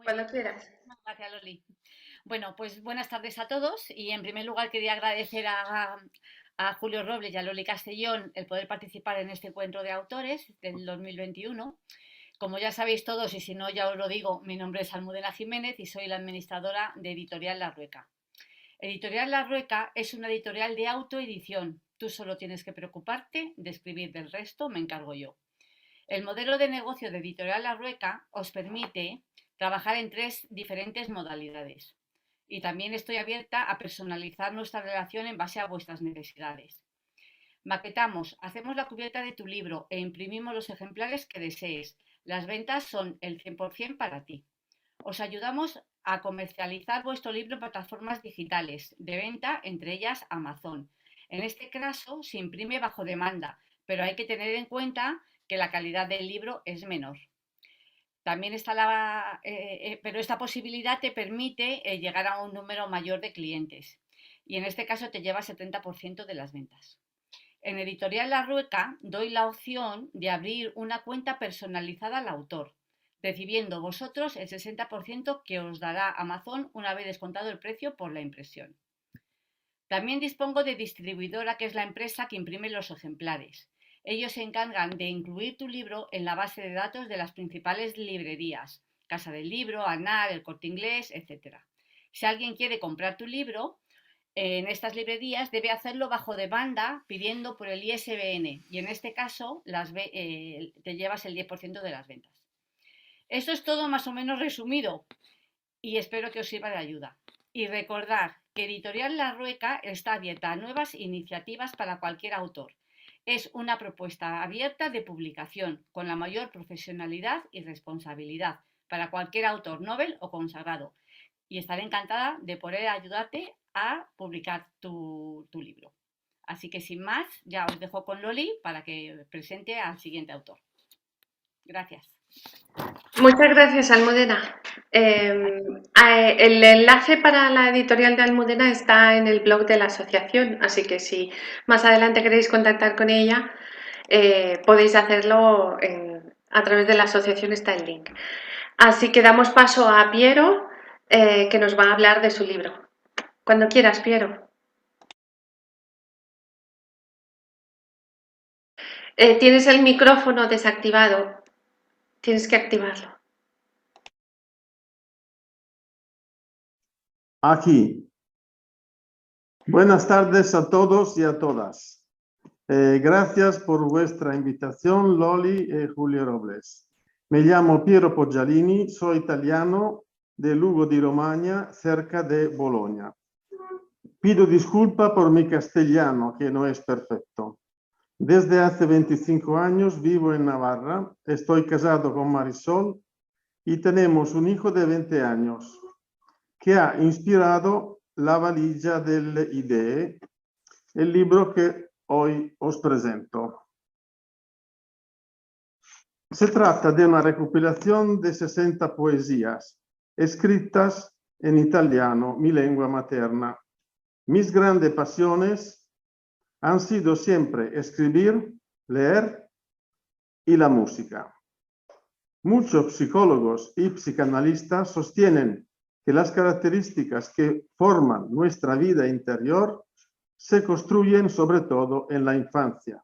Cuando quieras. Gracias, Loli. Bueno, pues buenas tardes a todos y en primer lugar quería agradecer a Julio Robles y a Loli Castellón el poder participar en este encuentro de autores del 2021. Como ya sabéis todos y si no ya os lo digo, mi nombre es Almudena Jiménez y soy la administradora de Editorial La Rueca. Editorial La Rueca es una editorial de autoedición. Tú solo tienes que preocuparte de escribir, del resto me encargo yo. El modelo de negocio de Editorial La Rueca os permite trabajar en 3 diferentes modalidades. Y también estoy abierta a personalizar nuestra relación en base a vuestras necesidades. Maquetamos, hacemos la cubierta de tu libro e imprimimos los ejemplares que desees. Las ventas son el 100% para ti. Os ayudamos a comercializar vuestro libro en plataformas digitales de venta, entre ellas Amazon. En este caso se imprime bajo demanda, pero hay que tener en cuenta que la calidad del libro es menor. También está pero esta posibilidad te permite llegar a un número mayor de clientes y en este caso te lleva 70% de las ventas. En Editorial La Rueca doy la opción de abrir una cuenta personalizada al autor, recibiendo vosotros el 60% que os dará Amazon una vez descontado el precio por la impresión. También dispongo de distribuidora, que es la empresa que imprime los ejemplares. Ellos se encargan de incluir tu libro en la base de datos de las principales librerías, Casa del Libro, ANAR, El Corte Inglés, etc. Si alguien quiere comprar tu libro, en estas librerías debe hacerlo bajo demanda pidiendo por el ISBN y en este caso te llevas el 10% de las ventas. Esto es todo más o menos resumido y espero que os sirva de ayuda. Y recordad que Editorial La Rueca está abierta a nuevas iniciativas para cualquier autor. Es una propuesta abierta de publicación con la mayor profesionalidad y responsabilidad para cualquier autor novel o consagrado. Y estaré encantada de poder ayudarte a publicar tu libro. Así que sin más, ya os dejo con Loli para que presente al siguiente autor. Gracias. Muchas gracias, Almudena. El enlace para la editorial de Almudena está en el blog de la asociación, así que si más adelante queréis contactar con ella, podéis hacerlo a través de la asociación, está el link. Así que damos paso a Piero, que nos va a hablar de su libro. Cuando quieras, Piero. Tienes el micrófono desactivado, tienes que activarlo. Aquí. Buenas tardes a todos y a todas. Gracias por vuestra invitación, Loli y Julio Robles. Me llamo Piero Poggialini, soy italiano de Lugo di Romagna, cerca de Bologna. Pido disculpa por mi castellano, que no es perfecto. Desde hace 25 años vivo en Navarra, estoy casado con Marisol y tenemos un hijo de 20 años que ha inspirado La valigia delle idee, el libro que hoy os presento. Se trata de una recopilación de 60 poesías escritas en italiano, mi lengua materna. Mis grandes pasiones han sido siempre escribir, leer y la música. Muchos psicólogos y psicanalistas sostienen que las características que forman nuestra vida interior se construyen sobre todo en la infancia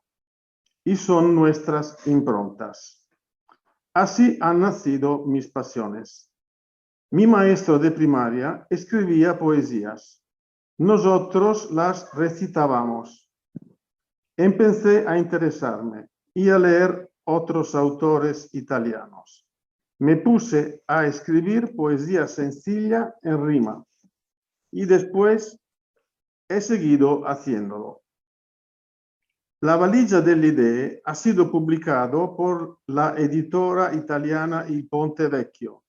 y son nuestras improntas. Así han nacido mis pasiones. Mi maestro de primaria escribía poesías. Nosotros las recitábamos. Empecé a interesarme y a leer otros autores italianos. Me puse a escribir poesía sencilla en rima y después he seguido haciéndolo. La valigia delle idee ha sido publicado por la editora italiana Il Ponte Vecchio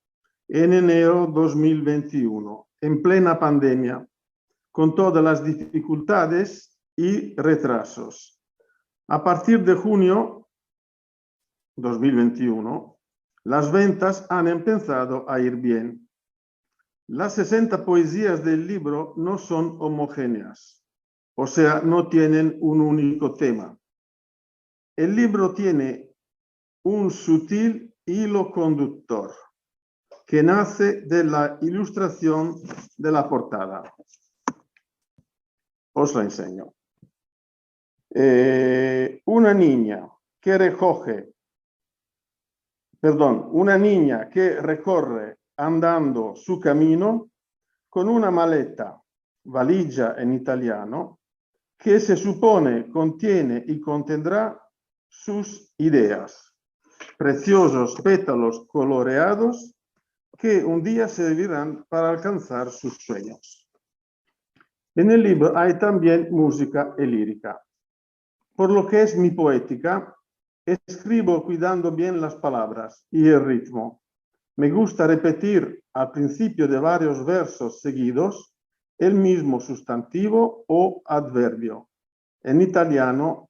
en enero 2021, en plena pandemia, con todas las dificultades y retrasos. A partir de junio 2021, las ventas han empezado a ir bien. Las 60 poesías del libro no son homogéneas, o sea, no tienen un único tema. El libro tiene un sutil hilo conductor que nace de la ilustración de la portada. Os la enseño. Una niña que recorre andando su camino con una maleta, valigia en italiano, que se supone contiene y contendrá sus ideas, preciosos pétalos coloreados que un día servirán para alcanzar sus sueños. En el libro hay también música y lírica. Por lo que es mi poética, escribo cuidando bien las palabras y el ritmo. Me gusta repetir al principio de varios versos seguidos el mismo sustantivo o adverbio. En italiano,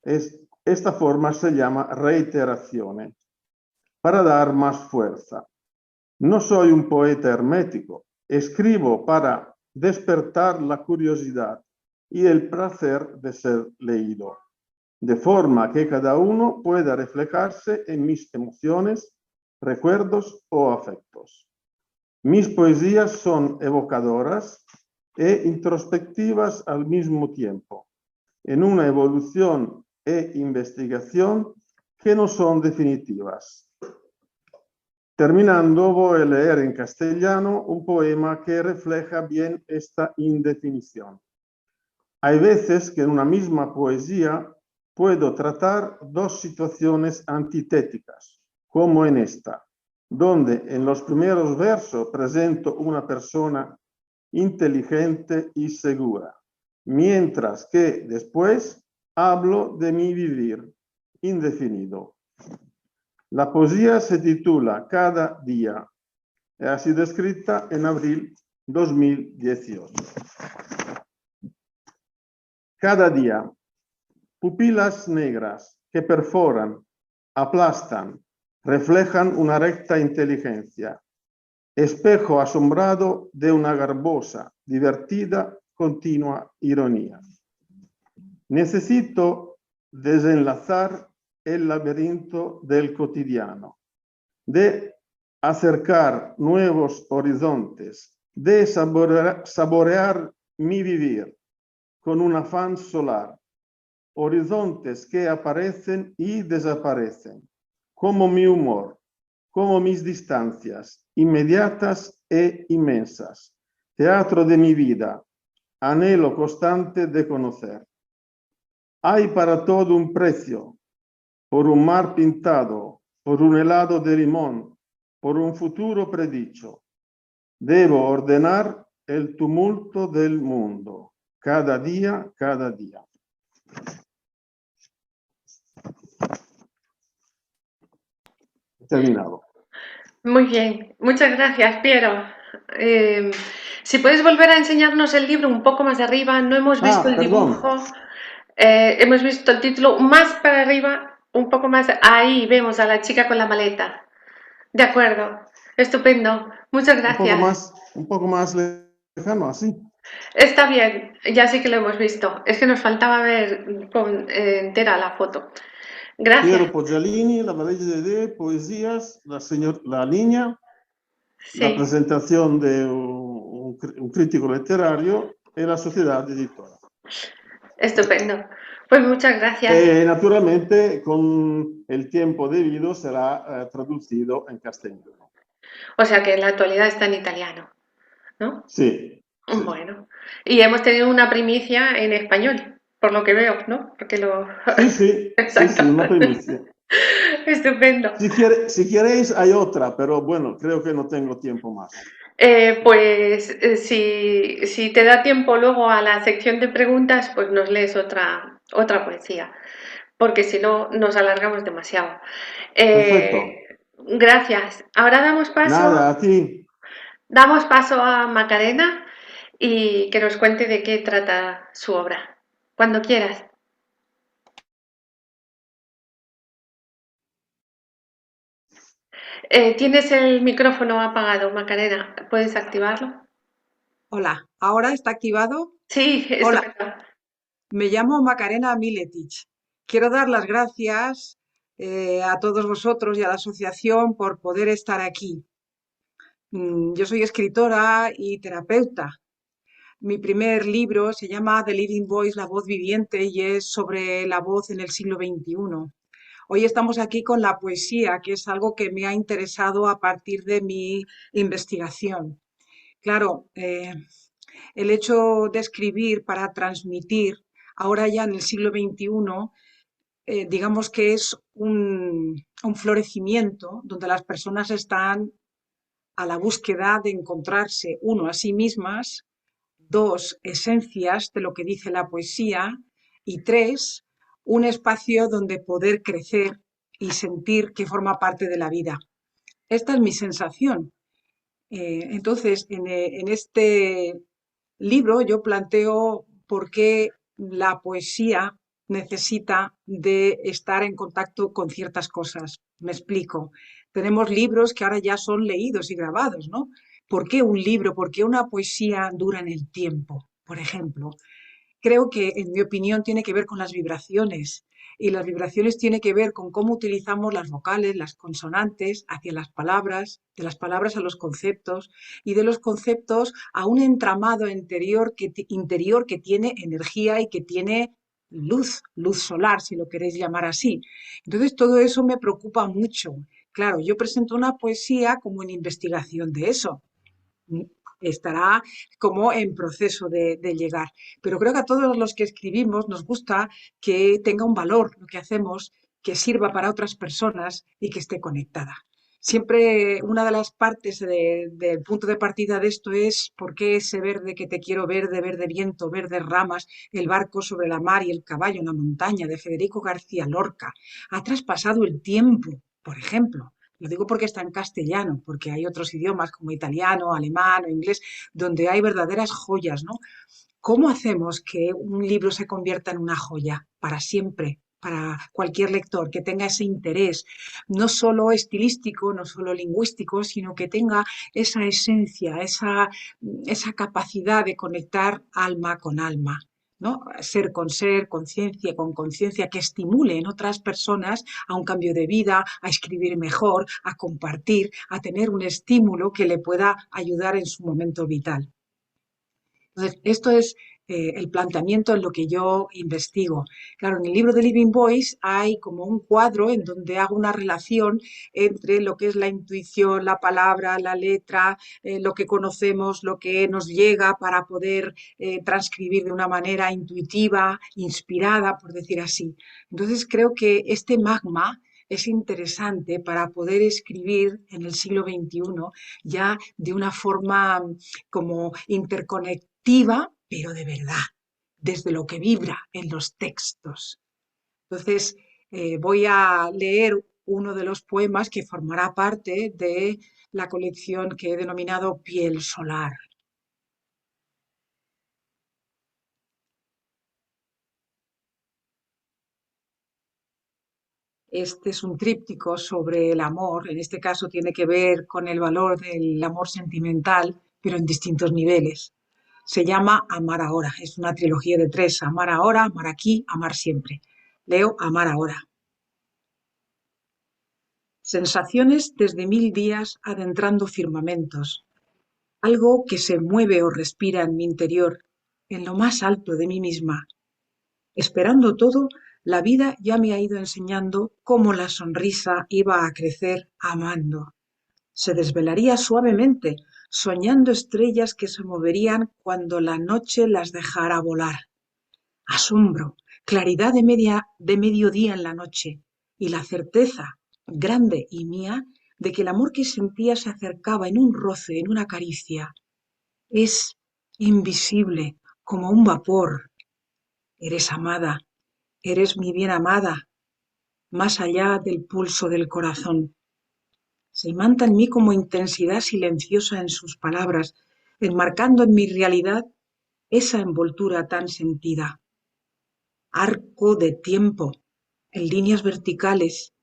esta forma se llama reiterazione, para dar más fuerza. No soy un poeta hermético, escribo para despertar la curiosidad y el placer de ser leído, de forma que cada uno pueda reflejarse en mis emociones, recuerdos o afectos. Mis poesías son evocadoras e introspectivas al mismo tiempo, en una evolución e investigación que no son definitivas. Terminando, voy a leer en castellano un poema que refleja bien esta indefinición. Hay veces que en una misma poesía puedo tratar dos situaciones antitéticas, como en esta, donde en los primeros versos presento una persona inteligente y segura, mientras que después hablo de mi vivir indefinido. La poesía se titula Cada día y ha sido escrita en abril 2018. Cada día, pupilas negras que perforan, aplastan, reflejan una recta inteligencia, espejo asombrado de una garbosa, divertida, continua ironía. Necesito desenlazar el laberinto del cotidiano, de acercar nuevos horizontes, de saborear mi vivir con un afán solar, horizontes que aparecen y desaparecen, como mi humor, como mis distancias, inmediatas e inmensas, teatro de mi vida, anhelo constante de conocer. Hay para todo un precio, por un mar pintado, por un helado de limón, por un futuro predicho. Debo ordenar el tumulto del mundo, cada día, cada día. Terminado. Muy bien, muchas gracias, Piero. Si puedes volver a enseñarnos el libro un poco más arriba, no hemos visto el Perdón. dibujo, hemos visto el título más para arriba, un poco más, ahí vemos a la chica con la maleta. De acuerdo, estupendo, muchas gracias. Un poco más lejano, así. Está bien, ya sí que lo hemos visto, es que nos faltaba ver entera la foto. Gracias. Piero Poggialini, La Valigia de Poesías, La Niña, la Sí, presentación de un crítico literario y la sociedad editora. estupendo. Pues muchas gracias. Naturalmente, con el tiempo debido será traducido en castellano. O sea que en la actualidad está en italiano, ¿no? Sí, sí. Bueno, y hemos tenido una primicia en español, por lo que veo, ¿no? Porque lo... Sí, Exacto. una primicia. Estupendo. Si queréis, hay otra, pero bueno, creo que no tengo tiempo más. Si te da tiempo luego a la sección de preguntas, pues nos lees otra poesía, porque si no nos alargamos demasiado. Perfecto. Gracias. Ahora Nada, a ti. damos paso a Macarena y que nos cuente de qué trata su obra. Cuando quieras. Tienes el micrófono apagado, Macarena. ¿Puedes activarlo? Hola, ¿ahora está activado? Sí, Hola, estupendo. me llamo Macarena Miletich. Quiero dar las gracias a todos vosotros y a la asociación por poder estar aquí. Yo soy escritora y terapeuta. Mi primer libro se llama The Living Voice, la voz viviente, y es sobre la voz en el siglo XXI. Hoy estamos aquí con la poesía, que es algo que me ha interesado a partir de mi investigación. Claro, el hecho de escribir para transmitir, ahora ya en el siglo XXI, digamos que es un florecimiento donde las personas están a la búsqueda de encontrarse, uno, a sí mismas, dos, esencias de lo que dice la poesía, y tres, un espacio donde poder crecer y sentir que forma parte de la vida. Esta es mi sensación. Entonces, en este libro yo planteo por qué la poesía necesita de estar en contacto con ciertas cosas. Me explico. Tenemos libros que ahora ya son leídos y grabados, ¿no? ¿Por qué un libro? ¿Por qué una poesía dura en el tiempo? Por ejemplo, creo que, en mi opinión, tiene que ver con las vibraciones. Y las vibraciones tienen que ver con cómo utilizamos las vocales, las consonantes hacia las palabras, de las palabras a los conceptos y de los conceptos a un entramado interior que tiene energía y que tiene luz, luz solar, si lo queréis llamar así. Entonces, todo eso me preocupa mucho. Claro, yo presento una poesía como en investigación de eso, estará como en proceso de llegar. Pero creo que a todos los que escribimos nos gusta que tenga un valor lo que hacemos, que sirva para otras personas y que esté conectada. Siempre una de las partes del punto de partida de esto es por qué ese verde que te quiero verde, verde viento, verde ramas, el barco sobre la mar y el caballo en la montaña de Federico García Lorca. Ha traspasado el tiempo, por ejemplo. Lo digo porque está en castellano, porque hay otros idiomas como italiano, alemán o inglés, donde hay verdaderas joyas, ¿no? ¿Cómo hacemos que un libro se convierta en una joya para siempre, para cualquier lector, que tenga ese interés, no solo estilístico, no solo lingüístico, sino que tenga esa esencia, esa capacidad de conectar alma con alma? ¿No? Ser, conciencia con conciencia, que estimule en otras personas a un cambio de vida, a escribir mejor, a compartir, a tener un estímulo que le pueda ayudar en su momento vital. Entonces, esto es el planteamiento en lo que yo investigo. Claro, en el libro de Living Voice hay como un cuadro en donde hago una relación entre lo que es la intuición, la palabra, la letra, lo que conocemos, lo que nos llega para poder transcribir de una manera intuitiva, inspirada, por decir así. Entonces, creo que este magma es interesante para poder escribir en el siglo XXI ya de una forma como interconectiva, pero de verdad, desde lo que vibra en los textos. Entonces, voy a leer uno de los poemas que formará parte de la colección que he denominado Piel Solar. Este es un tríptico sobre el amor, en este caso tiene que ver con el valor del amor sentimental, pero en distintos niveles. Se llama Amar ahora, es una trilogía de tres: amar ahora, amar aquí, amar siempre. Leo Amar ahora. Sensaciones desde 1000 días adentrando firmamentos. Algo que se mueve o respira en mi interior, en lo más alto de mí misma. Esperando todo, la vida ya me ha ido enseñando cómo la sonrisa iba a crecer amando. Se desvelaría suavemente, soñando estrellas que se moverían cuando la noche las dejara volar. Asombro, claridad de mediodía en la noche, y la certeza, grande y mía, de que el amor que sentía se acercaba en un roce, en una caricia. Es invisible, como un vapor. Eres amada, eres mi bien amada, más allá del pulso del corazón. Se imanta en mí como intensidad silenciosa en sus palabras, enmarcando en mi realidad esa envoltura tan sentida. Arco de tiempo, en líneas verticales,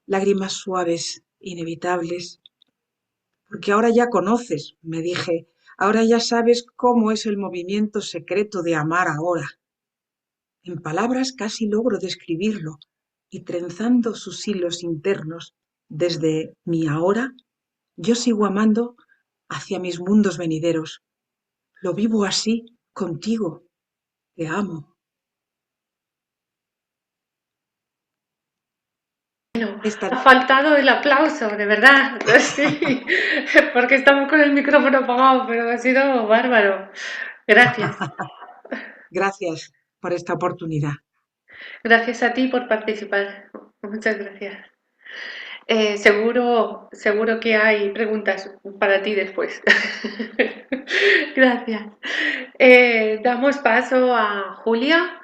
lágrimas suaves, inevitables. Porque ahora ya conoces, me dije, ahora ya sabes cómo es el movimiento secreto de amar ahora. En palabras casi logro describirlo, y trenzando sus hilos internos, desde mi ahora, yo sigo amando hacia mis mundos venideros. Lo vivo así, contigo. Te amo. Esta Ha faltado el aplauso, de verdad, sí, porque estamos con el micrófono apagado, pero ha sido bárbaro. Gracias. Gracias por esta oportunidad. Gracias a ti por participar. Muchas gracias. Seguro que hay preguntas para ti después. Gracias. Damos paso a Julia.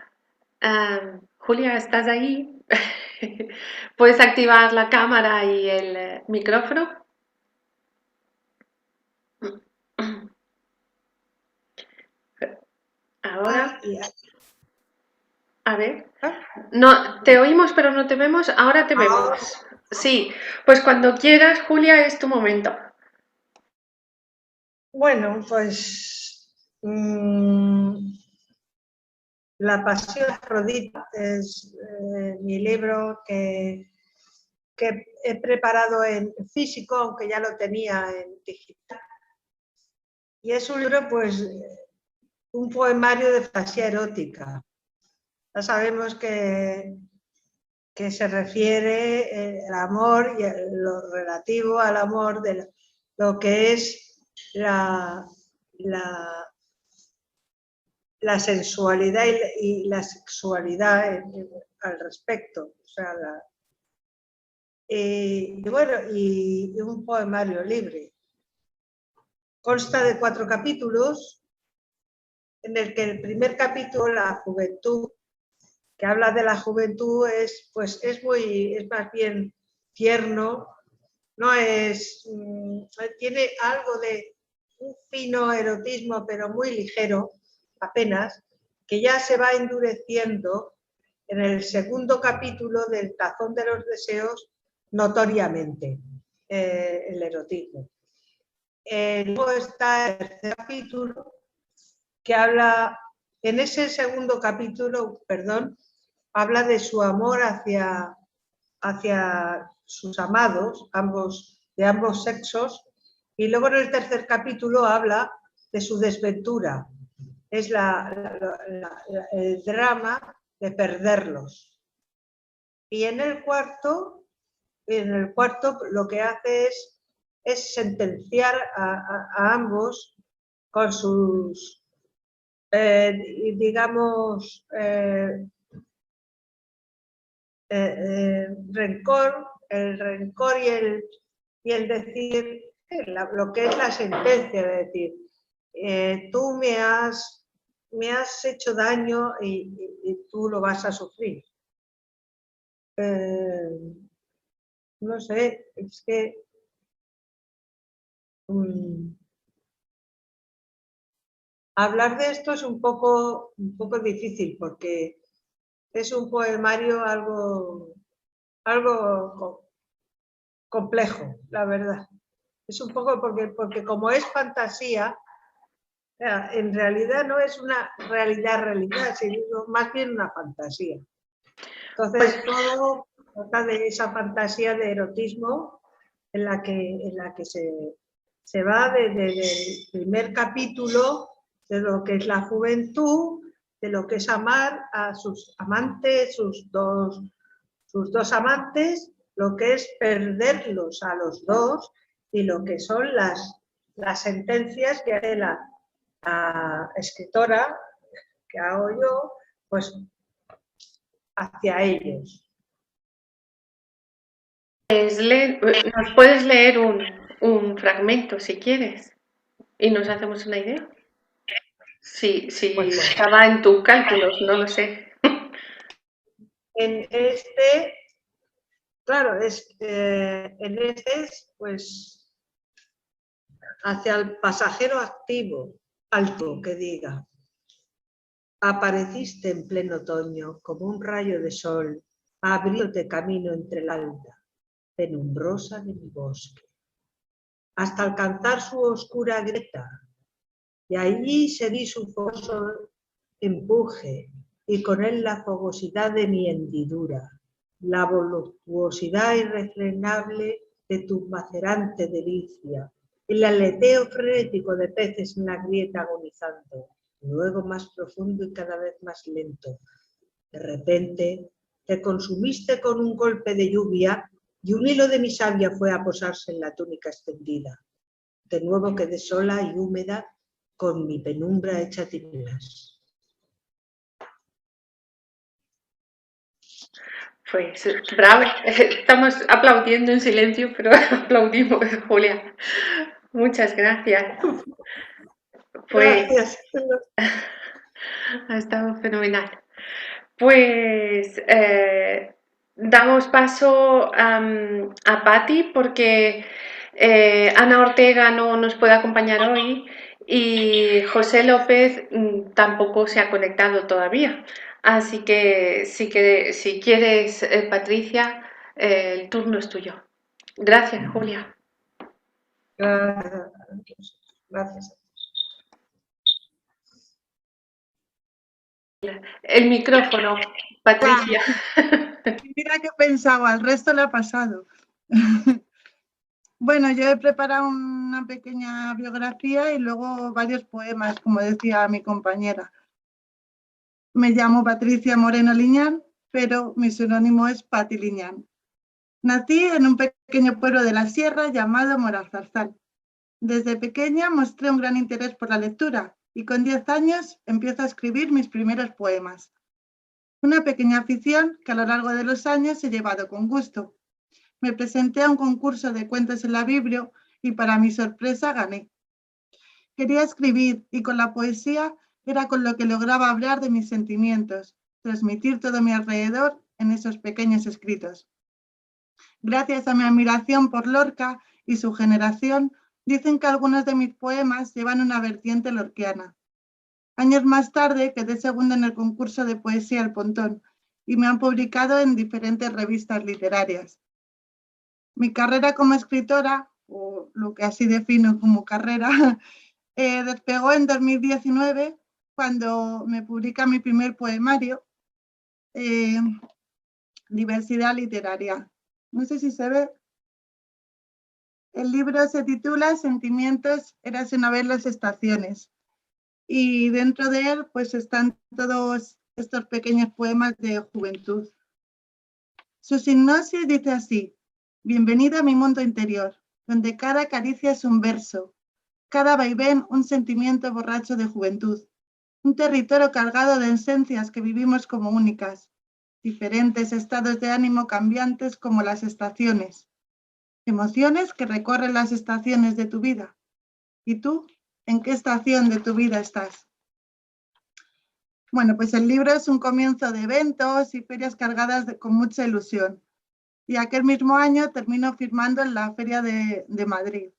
Julia, ¿estás ahí? ¿Puedes activar la cámara y el micrófono? Ahora, a ver. No, te oímos pero no te vemos. Ahora te vemos. Sí, pues cuando quieras, Julia, es tu momento. Bueno, pues La Pasión de Afrodita es mi libro que he preparado en físico, aunque ya lo tenía en digital. Y es un libro, pues, un poemario de fantasía erótica. Ya sabemos que se refiere al amor y lo relativo al amor de lo que es la sensualidad y la sexualidad al respecto. O sea, y un poemario libre. Consta de 4 capítulos, en el que el primer capítulo, la juventud, que habla de la juventud, es más bien tierno, no es, tiene algo de un fino erotismo, pero muy ligero, apenas, que ya se va endureciendo en el segundo capítulo del Tazón de los Deseos, notoriamente, el erotismo. Luego está el tercer capítulo, que habla, en ese segundo capítulo, habla de su amor hacia sus amados, de ambos sexos, y luego en el tercer capítulo habla de su desventura. Es el drama de perderlos. Y en el cuarto lo que hace es sentenciar a ambos con sus, digamos, rencor, el rencor y el decir, lo que es la sentencia, de decir, tú me has hecho daño y tú lo vas a sufrir. No sé, es que hablar de esto es un poco difícil, porque es un poemario algo complejo, la verdad. Es un poco porque como es fantasía, en realidad no es una realidad, sino más bien una fantasía. Entonces todo trata de esa fantasía de erotismo en la que se va desde el primer capítulo de lo que es la juventud, de lo que es amar a sus amantes, sus dos amantes, lo que es perderlos a los dos y lo que son las sentencias que hace la escritora, que hago yo, pues hacia ellos. Nos puedes leer un fragmento si quieres y nos hacemos una idea. Si Pues, estaba en tus cálculos, no lo sé. En este, claro, pues, hacia el pasajero activo, alto, que diga. Apareciste en pleno otoño como un rayo de sol, abriéndote camino entre la alta, penumbrosa de mi bosque, hasta alcanzar su oscura grieta, y allí seguí su fogoso empuje, y con él la fogosidad de mi hendidura, la voluptuosidad irrefrenable de tu macerante delicia, el aleteo frenético de peces en la grieta agonizando, luego más profundo y cada vez más lento. De repente, te consumiste con un golpe de lluvia y un hilo de mi savia fue a posarse en la túnica extendida. De nuevo quedé sola y húmeda, con mi penumbra hecha tinieblas. Pues bravo, estamos aplaudiendo en silencio, pero aplaudimos, Julia. Muchas gracias. Pues Gracias. ha estado fenomenal. Pues damos paso a Patti porque Ana Ortega no nos puede acompañar hoy y José López tampoco se ha conectado todavía. Así que si quieres, Patricia, el turno es tuyo. Gracias, Julia. Gracias. El micrófono, Patricia. Mira que pensaba, al resto le ha pasado. Bueno, yo he preparado una pequeña biografía y luego varios poemas, como decía mi compañera. Me llamo Patricia Moreno Liñán, pero mi seudónimo es Pati Liñán. Nací en un pequeño pueblo de la sierra llamado Moralzarzal. Desde pequeña mostré un gran interés por la lectura y con 10 años empiezo a escribir mis primeros poemas. Una pequeña afición que a lo largo de los años he llevado con gusto. Me presenté a un concurso de cuentos en la Biblia y para mi sorpresa gané. Quería escribir y con la poesía era con lo que lograba hablar de mis sentimientos, transmitir todo mi alrededor en esos pequeños escritos. Gracias a mi admiración por Lorca y su generación, dicen que algunos de mis poemas llevan una vertiente lorquiana. Años más tarde quedé segunda en el concurso de poesía El Pontón y me han publicado en diferentes revistas literarias. Mi carrera como escritora, o lo que así defino como carrera, despegó en 2019 cuando me publica mi primer poemario, Diversidad Literaria. No sé si se ve. El libro se titula Sentimientos, érase una vez las estaciones. Y dentro de él pues están todos estos pequeños poemas de juventud. Su sinopsis dice así: bienvenida a mi mundo interior, donde cada caricia es un verso, cada vaivén un sentimiento borracho de juventud, un territorio cargado de esencias que vivimos como únicas, diferentes estados de ánimo cambiantes como las estaciones, emociones que recorren las estaciones de tu vida. ¿Y tú? ¿En qué estación de tu vida estás? Bueno, pues el libro es un comienzo de eventos y ferias cargadas con mucha ilusión. Y aquel mismo año termino firmando en la Feria de Madrid.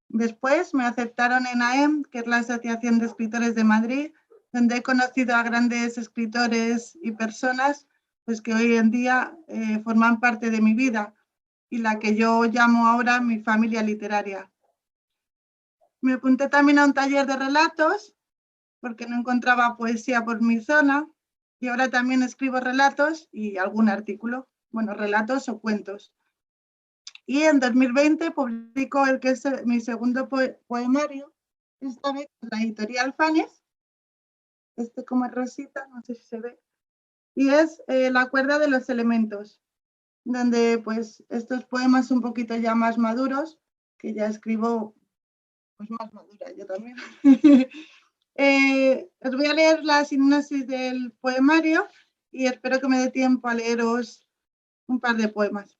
Después me aceptaron en AEM, que es la Asociación de Escritores de Madrid, donde he conocido a grandes escritores y personas pues, que hoy en día forman parte de mi vida y la que yo llamo ahora mi familia literaria. Me apunté también a un taller de relatos porque no encontraba poesía por mi zona y ahora también escribo relatos y algún artículo, bueno, relatos o cuentos. Y en 2020 publico el que es mi segundo poemario, esta vez en la editorial Fanes, como es rosita, no sé si se ve, y es La cuerda de los elementos, donde pues estos poemas un poquito ya más maduros, que ya escribo pues más madura yo también. Os voy a leer la sinopsis del poemario y espero que me dé tiempo a leeros un par de poemas.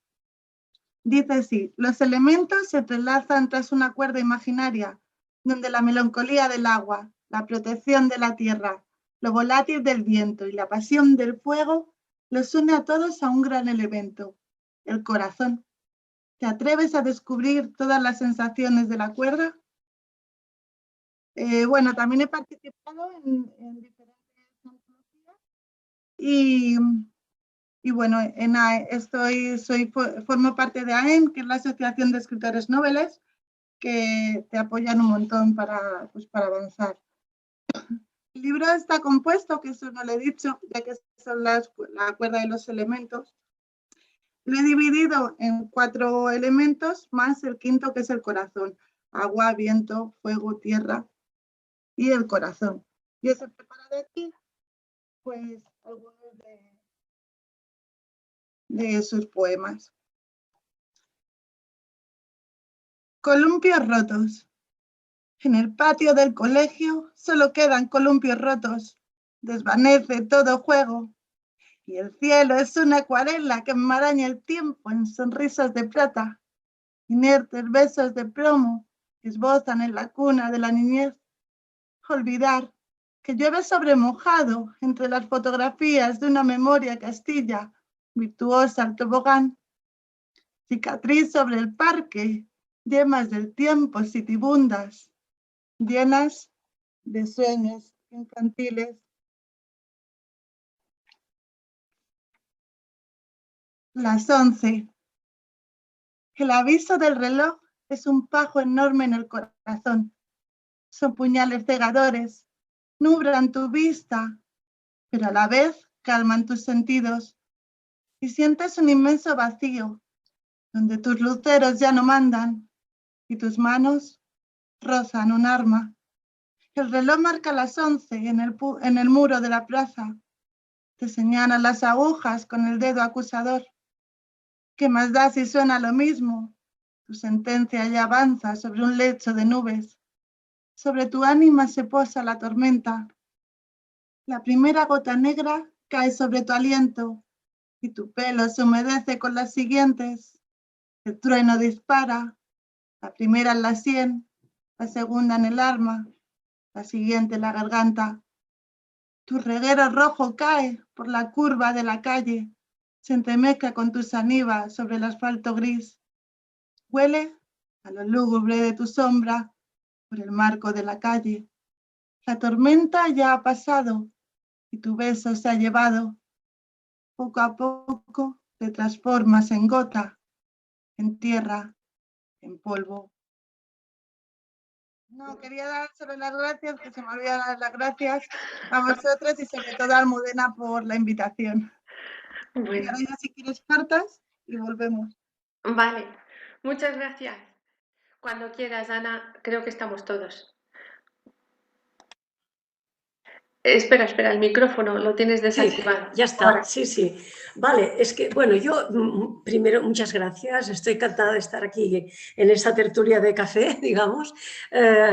Dice así: los elementos se entrelazan tras una cuerda imaginaria, donde la melancolía del agua, la protección de la tierra, lo volátil del viento y la pasión del fuego los une a todos a un gran elemento, el corazón. ¿Te atreves a descubrir todas las sensaciones de la cuerda? Bueno, también he participado en diferentes antologías y bueno, formo parte de AEM, que es la Asociación de Escritores Noveles, que te apoyan un montón para avanzar. El libro está compuesto, que eso no lo he dicho, ya que son la cuerda de los elementos. Lo he dividido en 4 elementos, más el quinto, que es el corazón. agua, viento, fuego, tierra y el corazón. Y os he preparado aquí pues algunos de sus poemas. Columpios rotos. En el patio del colegio solo quedan columpios rotos. Desvanece todo juego. Y el cielo es una acuarela que enmaraña el tiempo en sonrisas de plata. Inertes besos de plomo que esbozan en la cuna de la niñez. Olvidar que llueve sobre mojado entre las fotografías de una memoria castilla, virtuosa al tobogán. Cicatriz sobre el parque, yemas del tiempo sitibundas, llenas de sueños infantiles. Las 11. El aviso del reloj es un pajo enorme en el corazón. Son puñales cegadores, nublan tu vista, pero a la vez calman tus sentidos. Y sientes un inmenso vacío, donde tus luceros ya no mandan y tus manos rozan un arma. El reloj marca las 11 en el muro de la plaza. Te señalan las agujas con el dedo acusador. ¿Qué más da si suena lo mismo? Tu sentencia ya avanza sobre un lecho de nubes. Sobre tu ánima se posa la tormenta. La primera gota negra cae sobre tu aliento y tu pelo se humedece con las siguientes. El trueno dispara, la primera en la sien, la segunda en el arma, la siguiente en la garganta. Tu reguero rojo cae por la curva de la calle, se entremezcla con tu saliva sobre el asfalto gris. Huele a lo lúgubre de tu sombra por el marco de la calle. La tormenta ya ha pasado y tu beso se ha llevado. Poco a poco te transformas en gota, en tierra, en polvo. No, quería dárselo las gracias, que se me olvidó dar las gracias a vosotros y sobre todo a Almudena por la invitación. Bueno. Y ahora ya si quieres cartas y volvemos. Vale, muchas gracias. Cuando quieras, Ana, creo que estamos todos. Espera, el micrófono lo tienes desactivado. Sí, ya está, ahora. Sí. Vale, es que, bueno, yo primero, muchas gracias, estoy encantada de estar aquí en esta tertulia de café, digamos,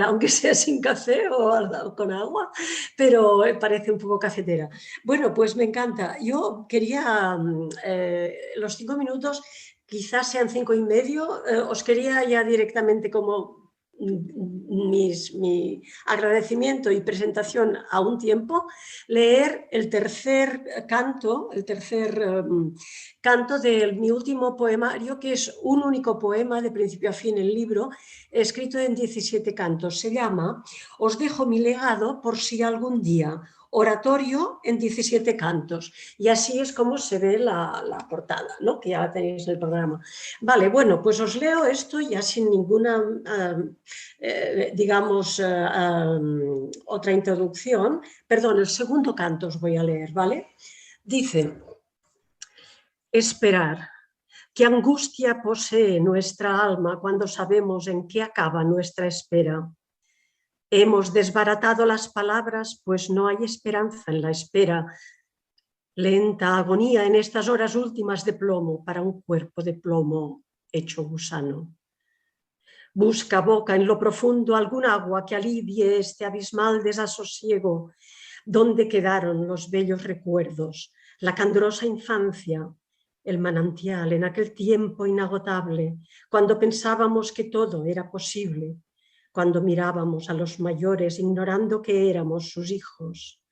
aunque sea sin café o con agua, pero parece un poco cafetera. Bueno, pues me encanta. Yo quería, los 5 minutos, quizás sean 5 y medio, os quería ya directamente como mi agradecimiento y presentación a un tiempo, leer el tercer canto de mi último poemario, que es un único poema de principio a fin el libro, escrito en 17 cantos. Se llama Os dejo mi legado por si algún día. Oratorio en 17 cantos. Y así es como se ve la portada, ¿no? Que ya la tenéis en el programa. Vale, bueno, pues os leo esto ya sin ninguna, otra introducción. Perdón, el segundo canto os voy a leer, ¿vale? Dice, esperar. ¿Qué angustia posee nuestra alma cuando sabemos en qué acaba nuestra espera? Hemos desbaratado las palabras, pues no hay esperanza en la espera. Lenta agonía en estas horas últimas de plomo para un cuerpo de plomo hecho gusano. Busca boca en lo profundo algún agua que alivie este abismal desasosiego. ¿Dónde quedaron los bellos recuerdos, la candorosa infancia, el manantial en aquel tiempo inagotable, cuando pensábamos que todo era posible? Cuando mirábamos a los mayores ignorando que éramos sus hijos,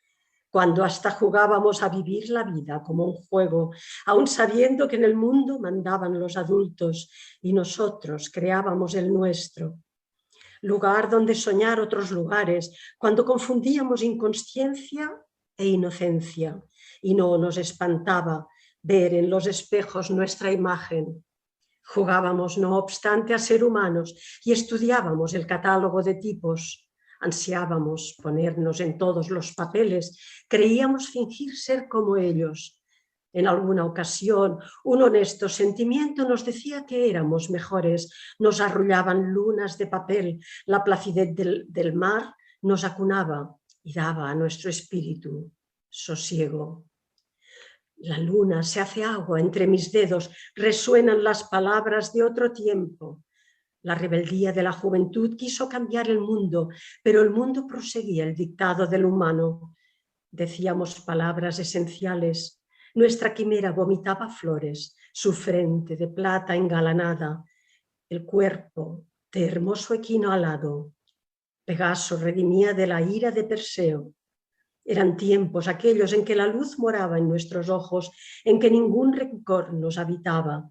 cuando hasta jugábamos a vivir la vida como un juego, aún sabiendo que en el mundo mandaban los adultos y nosotros creábamos el nuestro. Lugar donde soñar otros lugares, cuando confundíamos inconsciencia e inocencia y no nos espantaba ver en los espejos nuestra imagen. Jugábamos, no obstante, a ser humanos y estudiábamos el catálogo de tipos. Ansiábamos ponernos en todos los papeles, creíamos fingir ser como ellos. En alguna ocasión, un honesto sentimiento nos decía que éramos mejores, nos arrullaban lunas de papel, la placidez del mar nos acunaba y daba a nuestro espíritu sosiego. La luna se hace agua entre mis dedos, resuenan las palabras de otro tiempo. La rebeldía de la juventud quiso cambiar el mundo, pero el mundo proseguía el dictado del humano. Decíamos palabras esenciales. Nuestra quimera vomitaba flores, su frente de plata engalanada, el cuerpo de hermoso equino alado. Pegaso redimía de la ira de Perseo. Eran tiempos aquellos en que la luz moraba en nuestros ojos, en que ningún rencor nos habitaba.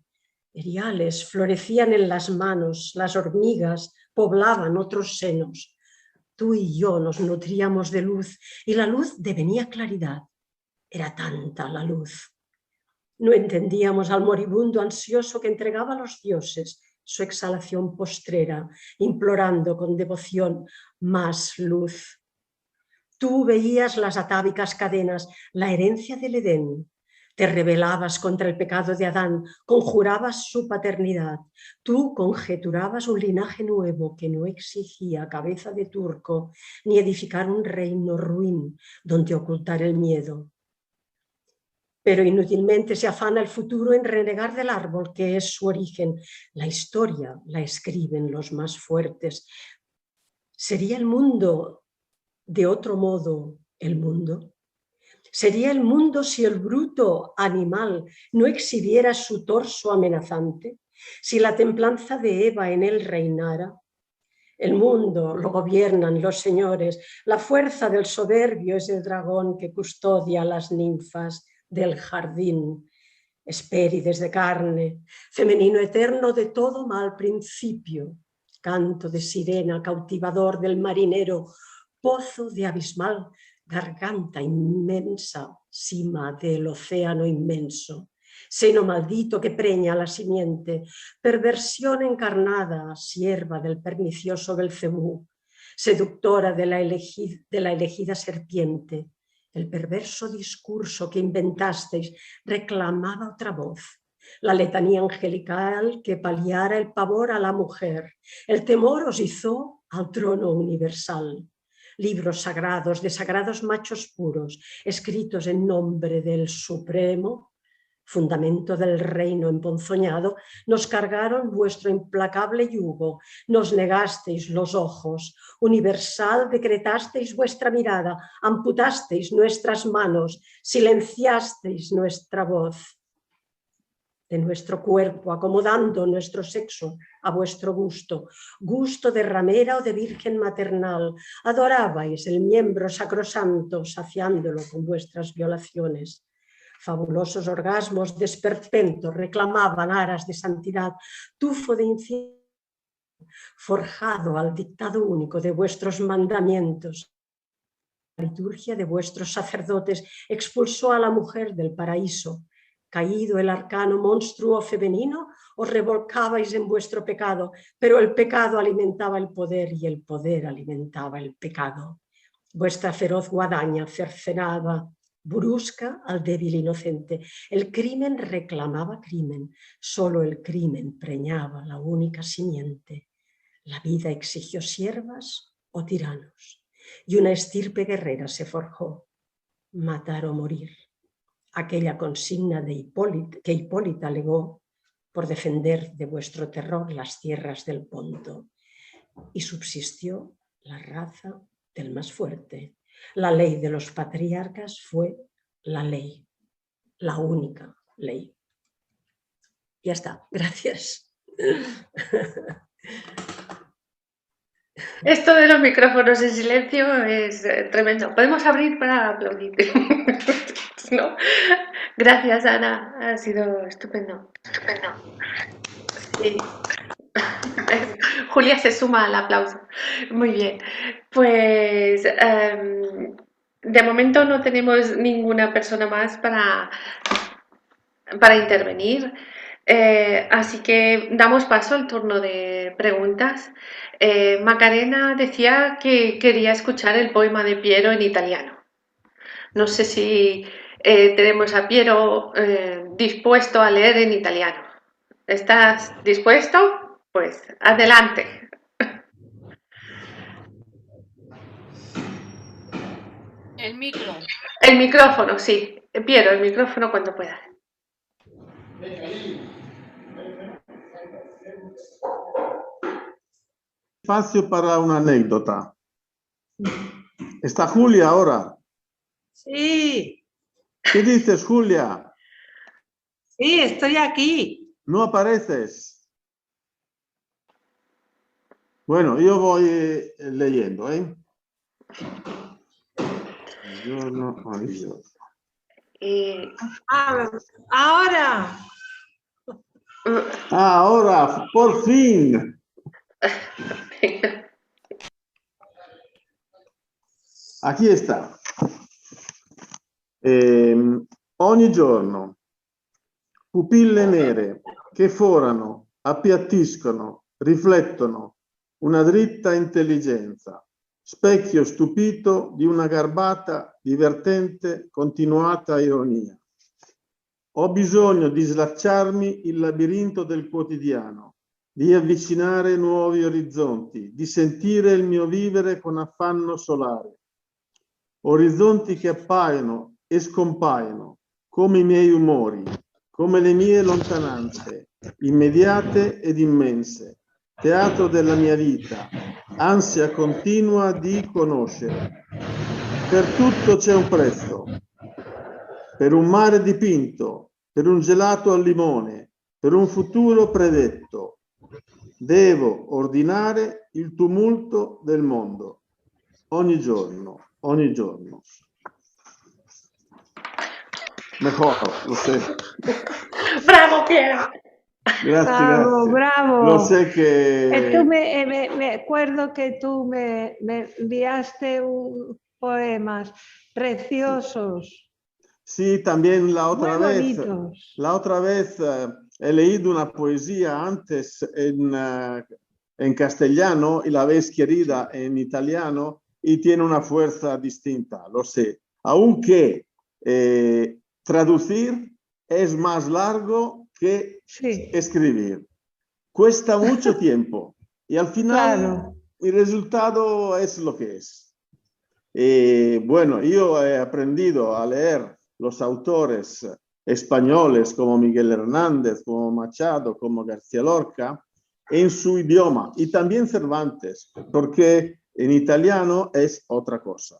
Eriales florecían en las manos, las hormigas poblaban otros senos. Tú y yo nos nutríamos de luz y la luz devenía claridad. Era tanta la luz. No entendíamos al moribundo ansioso que entregaba a los dioses su exhalación postrera, implorando con devoción más luz. Tú veías las atávicas cadenas, la herencia del Edén. Te rebelabas contra el pecado de Adán, conjurabas su paternidad. Tú conjeturabas un linaje nuevo que no exigía cabeza de turco ni edificar un reino ruin donde ocultar el miedo. Pero inútilmente se afana el futuro en renegar del árbol que es su origen. La historia la escriben los más fuertes. ¿Sería el mundo de otro modo el mundo? ¿Sería el mundo si el bruto animal no exhibiera su torso amenazante? Si la templanza de Eva en él reinara. El mundo lo gobiernan los señores, la fuerza del soberbio es el dragón que custodia a las ninfas del jardín. Hespérides de carne, femenino eterno de todo mal principio, canto de sirena cautivador del marinero, pozo de abismal, garganta inmensa, cima del océano inmenso, seno maldito que preña la simiente, perversión encarnada, sierva del pernicioso Belcebú, seductora de la elegida serpiente. El perverso discurso que inventasteis reclamaba otra voz, la letanía angelical que paliara el pavor a la mujer. El temor os hizo al trono universal. Libros sagrados de sagrados machos puros, escritos en nombre del Supremo, fundamento del reino emponzoñado, nos cargaron vuestro implacable yugo, nos negasteis los ojos, universal decretasteis vuestra mirada, amputasteis nuestras manos, silenciasteis nuestra voz. De nuestro cuerpo, acomodando nuestro sexo a vuestro gusto, gusto de ramera o de virgen maternal, adorabais el miembro sacrosanto, saciándolo con vuestras violaciones. Fabulosos orgasmos desperpentos reclamaban aras de santidad, tufo de incienso forjado al dictado único de vuestros mandamientos. La liturgia de vuestros sacerdotes expulsó a la mujer del paraíso. Caído el arcano monstruo femenino, os revolcabais en vuestro pecado, pero el pecado alimentaba el poder y el poder alimentaba el pecado. Vuestra feroz guadaña cercenaba brusca al débil inocente. El crimen reclamaba crimen, solo el crimen preñaba la única simiente. La vida exigió siervas o tiranos, y una estirpe guerrera se forjó, matar o morir. Aquella consigna que Hipólita legó por defender de vuestro terror las tierras del Ponto, y subsistió la raza del más fuerte. La ley de los patriarcas fue la ley, la única ley. Ya está, gracias. Esto de los micrófonos en silencio es tremendo. Podemos abrir para aplaudir. ¿No? Gracias, Ana. Ha sido estupendo. Sí. Julia se suma al aplauso. Muy bien. Pues de momento no tenemos ninguna persona más para intervenir. Así que damos paso al turno de preguntas. Macarena decía que quería escuchar el poema de Piero en italiano. No sé si tenemos a Piero dispuesto a leer en italiano. ¿Estás dispuesto? Pues adelante. El micro. El micrófono, sí. Piero, el micrófono cuando puedas. Espacio para una anécdota. ¿Está Julia ahora? Sí, ¿Qué dices, Julia? sí, estoy aquí. ¿No apareces? Bueno, yo voy leyendo, ¿eh? Buongiorno, buongiorno. Ahora. Ahora, por fin. Aquí sta. Ogni giorno pupille nere che forano, appiattiscono, riflettono una dritta intelligenza, specchio stupito di una garbata, divertente, continuata ironia. Ho bisogno di slacciarmi il labirinto del quotidiano, di avvicinare nuovi orizzonti, di sentire il mio vivere con affanno solare. Orizzonti che appaiono e scompaiono, come i miei umori, come le mie lontananze, immediate ed immense, teatro della mia vita, ansia continua di conoscere. Per tutto c'è un prezzo, per un mare dipinto, per un gelato al limone, per un futuro predetto. Devo ordinare il tumulto del mondo, ogni giorno. Ogni giorno. Mejor, lo sé. ¡Bravo, Piero! Grazie, Bravo, grazie. bravo. Lo sé que... Tú me acuerdo que tú me enviaste poemas preciosos. Sí, también la Muy otra vez. bonitos. La otra vez he leído una poesía antes en castellano y la vez querida en italiano y tiene una fuerza distinta, lo sé. Aunque traducir es más largo que escribir. Cuesta mucho tiempo y al final el resultado es lo que es. Bueno, yo he aprendido a leer los autores españoles como Miguel Hernández, como Machado, como García Lorca, en su idioma, y también Cervantes, porque en italiano es otra cosa.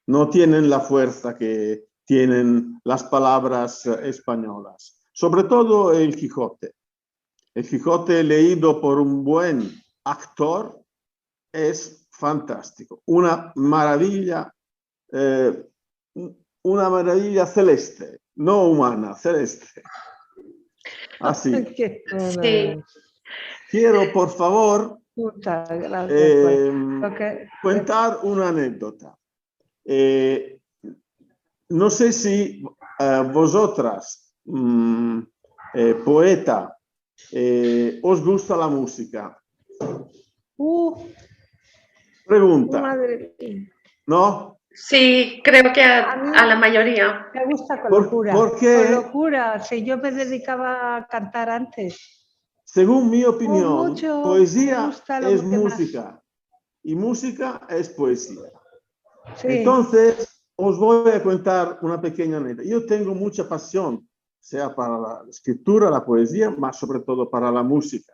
No tienen la fuerza que tienen las palabras españolas. Sobre todo el Quijote. El Quijote leído por un buen actor es fantástico. Una maravilla celeste, no humana, celeste. Así. Sí. Quiero, por favor, contar una anécdota. No sé si vosotras, poeta, os gusta la música. Pregunta. Madre mía. ¿No? Sí, creo que a la mayoría. Me gusta con locura. ¿Por qué? Con locura, si yo me dedicaba a cantar antes. Según mi opinión, mucho, poesía es que música y música es poesía. Sí. Entonces, os voy a contar una pequeña anécdota. Yo tengo mucha pasión, sea para la escritura, la poesía, más sobre todo para la música,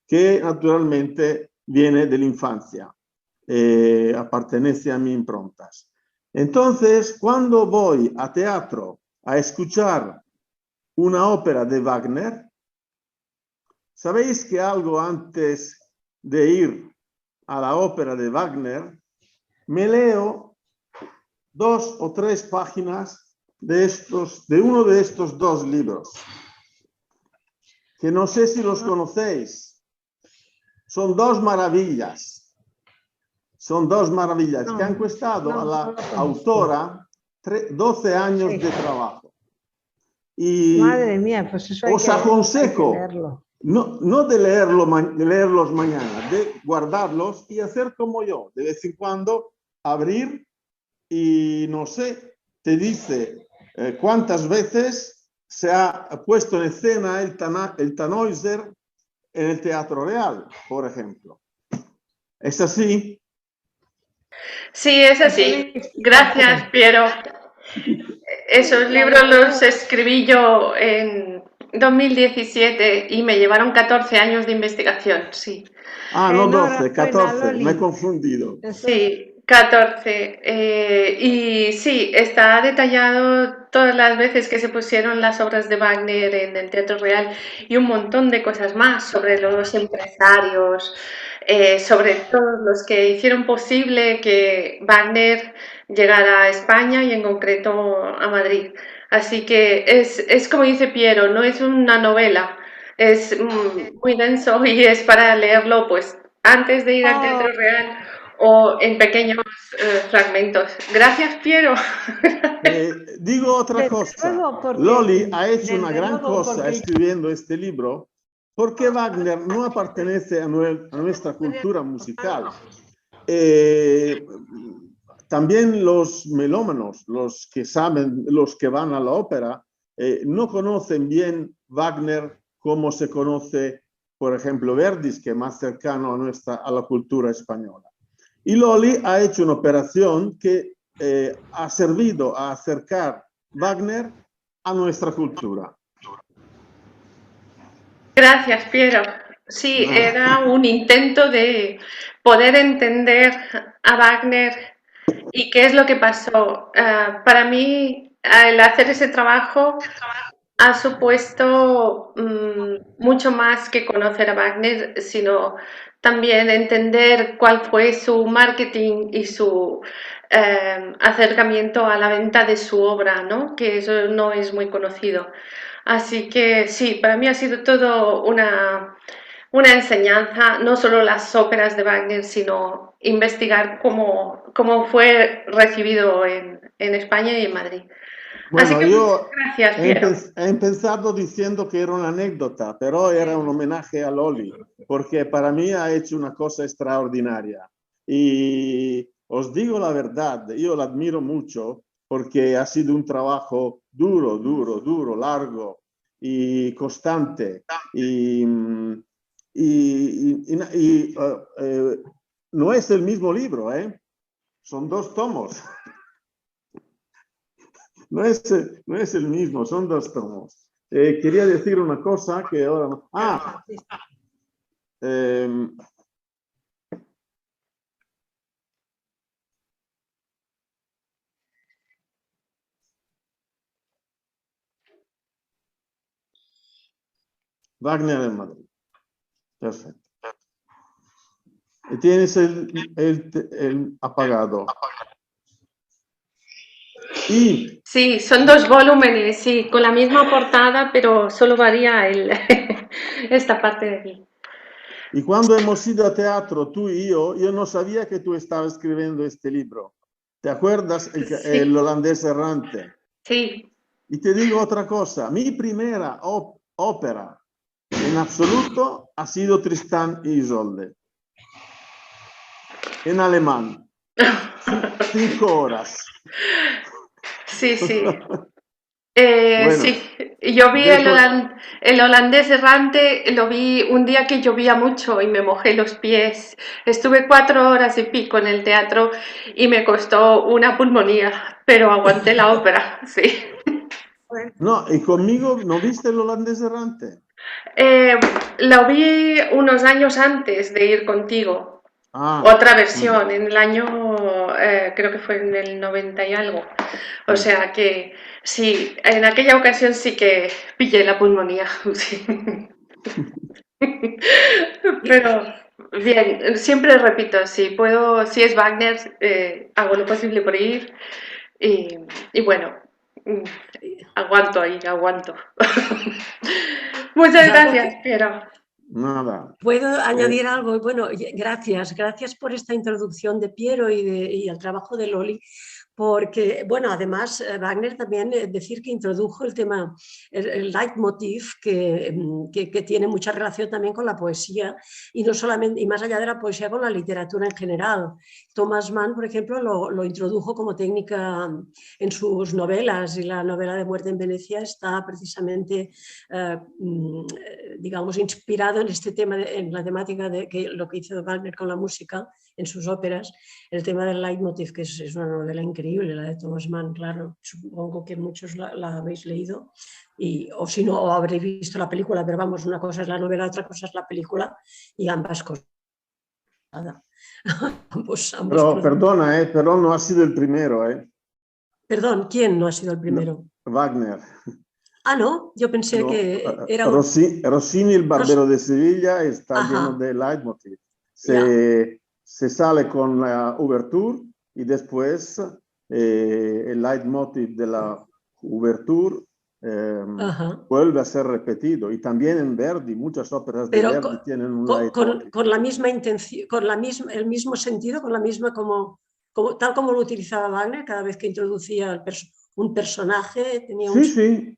que naturalmente viene de la infancia, pertenece a mis improntas. Entonces, cuando voy a teatro a escuchar una ópera de Wagner, ¿sabéis que algo antes de ir a la ópera de Wagner, me leo 2 o 3 páginas de uno de estos 2 libros, que no sé si los conocéis? Son 2 maravillas. Son 2 maravillas que han costado a la autora 12 años de trabajo. Y madre mía, pues eso os aconsejo leerlo. No de leerlos mañana, de guardarlos y hacer como yo, de vez en cuando abrir y no sé, te dice ¿cuántas veces se ha puesto en escena el Tannhäuser en el Teatro Real, por ejemplo? ¿Es así? Sí, es así. Gracias, Piero. Esos libros los escribí yo en 2017 y me llevaron 14 años de investigación, sí. Ah, no 12, Enhorabuena, 14, Loli. me he confundido. Sí, 14. Y sí, está detallado todas las veces que se pusieron las obras de Wagner en el Teatro Real y un montón de cosas más sobre los empresarios, sobre todos los que hicieron posible que Wagner llegara a España y en concreto a Madrid. Así que es como dice Piero, no es una novela, es muy denso y es para leerlo pues antes de ir al Teatro Real o en pequeños fragmentos. Gracias, Piero. Digo otra Desde cosa. luego, porque- Loli ha hecho desde una gran luego, cosa porque- escribiendo este libro porque Wagner no pertenece a nuestra cultura musical. También los melómanos, los que saben, los que van a la ópera, no conocen bien Wagner como se conoce, por ejemplo, Verdi, que es más cercano a la cultura española. Y Loli ha hecho una operación que ha servido a acercar Wagner a nuestra cultura. Gracias, Piero. Sí, era un intento de poder entender a Wagner y qué es lo que pasó. Para mí, el hacer ese trabajo ha supuesto mucho más que conocer a Wagner, sino también entender cuál fue su marketing y su acercamiento a la venta de su obra, ¿no? Que eso no es muy conocido. Así que sí, para mí ha sido todo una enseñanza, no solo las óperas de Wagner, sino investigar cómo fue recibido en España y en Madrid. Así Bueno, que yo gracias, Piero. he empezado diciendo que era una anécdota, pero era un homenaje a Loli, porque para mí ha hecho una cosa extraordinaria. Y os digo la verdad, yo la admiro mucho porque ha sido un trabajo duro, largo y constante. No es el mismo libro, ¿eh? Son 2 tomos. No es el mismo, son 2 tomos. Quería decir una cosa que ahora no. Wagner en Madrid. Perfecto. Y tienes el apagado. Y Sí, son 2 volúmenes, sí, con la misma portada, pero solo varía esta parte de aquí. Y cuando hemos ido a teatro, tú y yo no sabía que tú estabas escribiendo este libro. ¿Te acuerdas? El holandés errante. Sí. Y te digo otra cosa. Mi primera ópera en absoluto ha sido Tristán y Isolde. En alemán. 5 horas. Sí, sí. Bueno, Sí, yo vi el holandés errante, lo vi un día que llovía mucho y me mojé los pies. Estuve 4 horas y pico en el teatro y me costó una pulmonía, pero aguanté la ópera, sí. no, y conmigo, ¿no viste el holandés errante? Lo vi unos años antes de ir contigo. Ah, Otra versión, en el año, creo que fue en el 90 y algo. O sea que sí, en aquella ocasión sí que pillé la pulmonía. Sí. Pero bien, siempre repito, si puedo, si es Wagner, hago lo posible por ir. Y bueno, aguanto ahí, aguanto. Muchas gracias, Piero. nada. ¿Puedo añadir algo? Bueno, gracias por esta introducción de Piero y al trabajo de Loli, porque, bueno, además Wagner también decir que introdujo el tema, el leitmotiv, que tiene mucha relación también con la poesía y no solamente, y más allá de la poesía, con la literatura en general. Thomas Mann, por ejemplo, lo introdujo como técnica en sus novelas, y la novela de Muerte en Venecia está precisamente, digamos, inspirado en este tema, en la temática de que lo que hizo Wagner con la música en sus óperas, el tema del leitmotiv, que es una novela increíble, la de Thomas Mann, claro, supongo que muchos la habéis leído, o si no, o habréis visto la película, pero vamos, una cosa es la novela, otra cosa es la película, y ambas cosas. ambos Pero perdona, pero no ha sido el primero, Perdón, ¿quién no ha sido el primero? Wagner. Ah, no, yo pensé No, que era Rossini, el Barbero de Sevilla, está Ajá. lleno de leitmotiv. Se sale con la ouverture y después el leitmotiv de la ouverture vuelve a ser repetido. Y también en Verdi, muchas óperas de Verdi tienen un leitmotiv. Con la misma intención, con el mismo sentido, con la misma tal como lo utilizaba Wagner cada vez que introducía un personaje. Tenía Sí.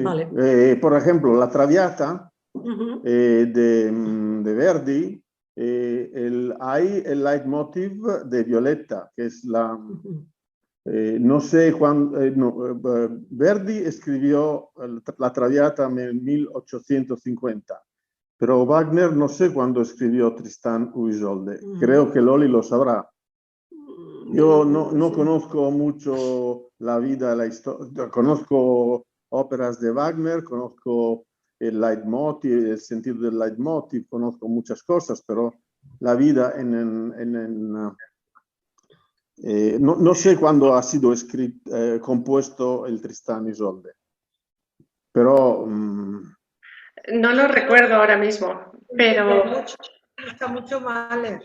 Vale. Por ejemplo, la Traviata de Verdi, hay el leitmotiv de Violetta, que es la... no sé cuándo... Verdi escribió la Traviata en 1850, pero Wagner no sé cuándo escribió Tristán y Isolde. Creo que Loli lo sabrá. Yo no conozco mucho la vida, la historia. Conozco óperas de Wagner, conozco el leitmotiv, el sentido del leitmotiv, conozco muchas cosas, pero la vida no sé cuándo ha sido compuesto el Tristán y Isolde. Pero... no lo recuerdo ahora mismo, pero... Me gusta mucho Mahler.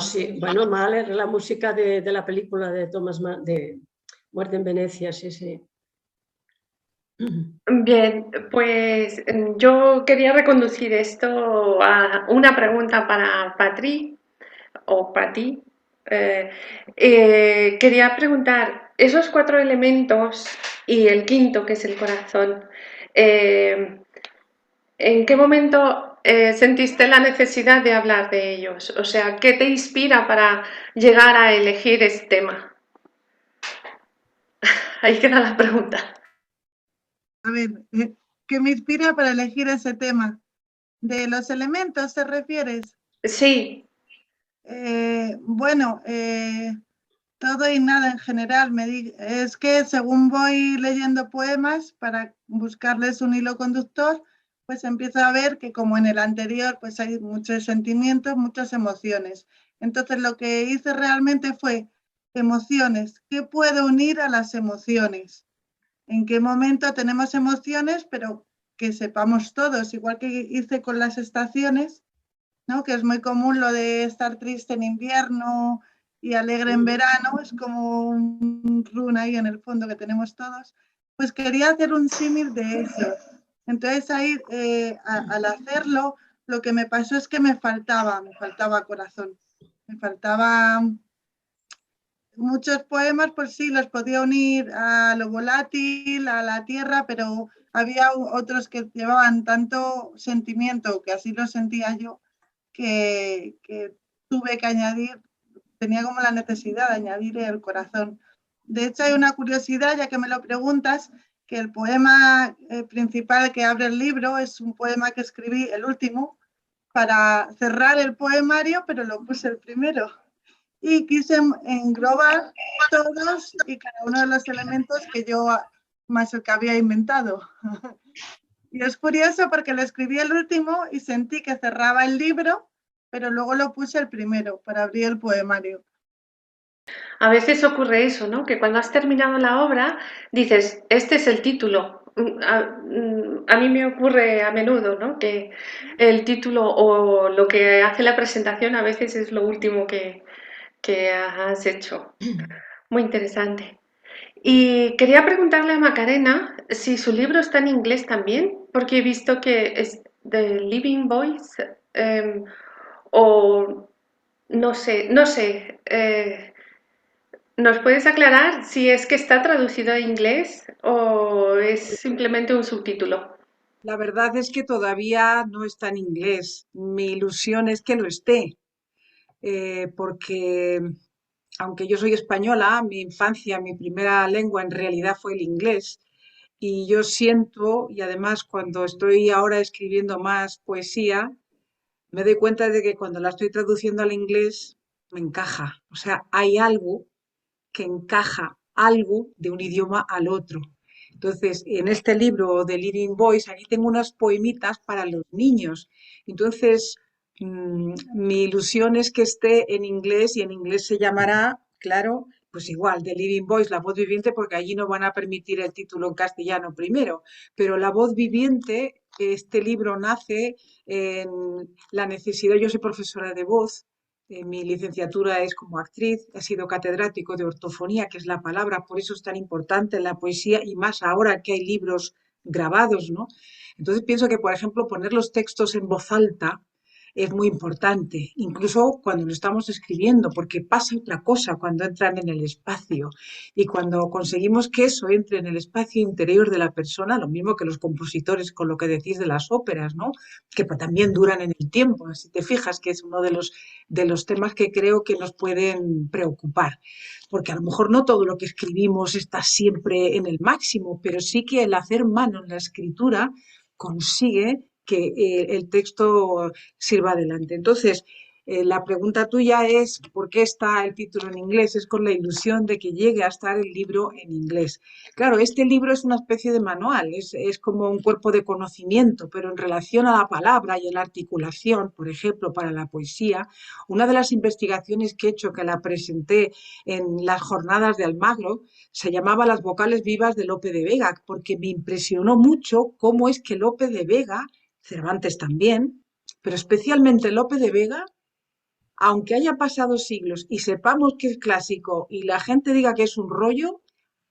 Sí. Bueno, Mahler, la música de la película de Thomas Mann, de Muerte en Venecia, sí. Bien, pues yo quería reconducir esto a una pregunta para Patri o Pati. Quería preguntar, esos 4 elementos y el quinto, que es el corazón, ¿en qué momento sentiste la necesidad de hablar de ellos? O sea, ¿qué te inspira para llegar a elegir este tema? Ahí queda la pregunta. A ver, ¿qué me inspira para elegir ese tema? ¿De los elementos te refieres? Sí. Bueno, todo y nada en general. Es que según voy leyendo poemas, para buscarles un hilo conductor, pues empiezo a ver que como en el anterior, pues hay muchos sentimientos, muchas emociones. Entonces lo que hice realmente fue emociones. ¿Qué puede unir a las emociones? ¿En qué momento tenemos emociones, pero que sepamos todos? Igual que hice con las estaciones, ¿no? Que es muy común lo de estar triste en invierno y alegre en verano, es como un run ahí en el fondo que tenemos todos. Pues quería hacer un símil de eso. Entonces ahí, al hacerlo, lo que me pasó es que me faltaba corazón, me faltaba... Muchos poemas, pues sí, los podía unir a lo volátil, a la tierra, pero había otros que llevaban tanto sentimiento, que así lo sentía yo, que tuve que añadir, tenía como la necesidad de añadir el corazón. De hecho, hay una curiosidad, ya que me lo preguntas, que el poema principal que abre el libro es un poema que escribí, el último, para cerrar el poemario, pero lo puse el primero. Y quise englobar todos y cada uno de los elementos que yo más el que había inventado. Y es curioso porque lo escribí el último y sentí que cerraba el libro, pero luego lo puse el primero para abrir el poemario. A veces ocurre eso, ¿no? Que cuando has terminado la obra dices, este es el título. A mí me ocurre a menudo, ¿no? Que el título o lo que hace la presentación a veces es lo último que has hecho. Muy interesante. Y quería preguntarle a Macarena si su libro está en inglés también, porque he visto que es The Living Voice, o no sé. ¿Nos puedes aclarar si es que está traducido a inglés o es simplemente un subtítulo? La verdad es que todavía no está en inglés. Mi ilusión es que lo esté, porque aunque yo soy española, mi infancia, mi primera lengua en realidad fue el inglés. Y yo siento, y además cuando estoy ahora escribiendo más poesía, me doy cuenta de que cuando la estoy traduciendo al inglés, me encaja. O sea, hay algo que encaja algo de un idioma al otro. Entonces, en este libro de Living Voice, aquí tengo unas poemitas para los niños. Entonces, mi ilusión es que esté en inglés y en inglés se llamará, claro, pues igual, The Living Voice, la voz viviente, porque allí no van a permitir el título en castellano primero. Pero la voz viviente, este libro nace en la necesidad, yo soy profesora de voz, mi licenciatura es como actriz, he sido catedrático de ortofonía, que es la palabra, por eso es tan importante en la poesía y más ahora que hay libros grabados, ¿no? Entonces pienso que, por ejemplo, poner los textos en voz alta es muy importante, incluso cuando lo estamos escribiendo, porque pasa otra cosa cuando entran en el espacio y cuando conseguimos que eso entre en el espacio interior de la persona, lo mismo que los compositores con lo que decís de las óperas, ¿no? Que también duran en el tiempo, si te fijas que es uno de los temas que creo que nos pueden preocupar, porque a lo mejor no todo lo que escribimos está siempre en el máximo, pero sí que el hacer mano en la escritura consigue que el texto sirva adelante. Entonces, la pregunta tuya es ¿por qué está el título en inglés? Es con la ilusión de que llegue a estar el libro en inglés. Claro, este libro es una especie de manual, es como un cuerpo de conocimiento, pero en relación a la palabra y a la articulación, por ejemplo, para la poesía, una de las investigaciones que he hecho, que la presenté en las jornadas de Almagro, se llamaba Las vocales vivas de Lope de Vega, porque me impresionó mucho cómo es que Lope de Vega, Cervantes también, pero especialmente Lope de Vega, aunque haya pasado siglos y sepamos que es clásico y la gente diga que es un rollo,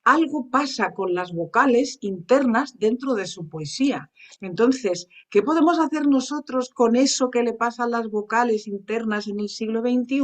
algo pasa con las vocales internas dentro de su poesía. Entonces, ¿qué podemos hacer nosotros con eso que le pasa a las vocales internas en el siglo XXI?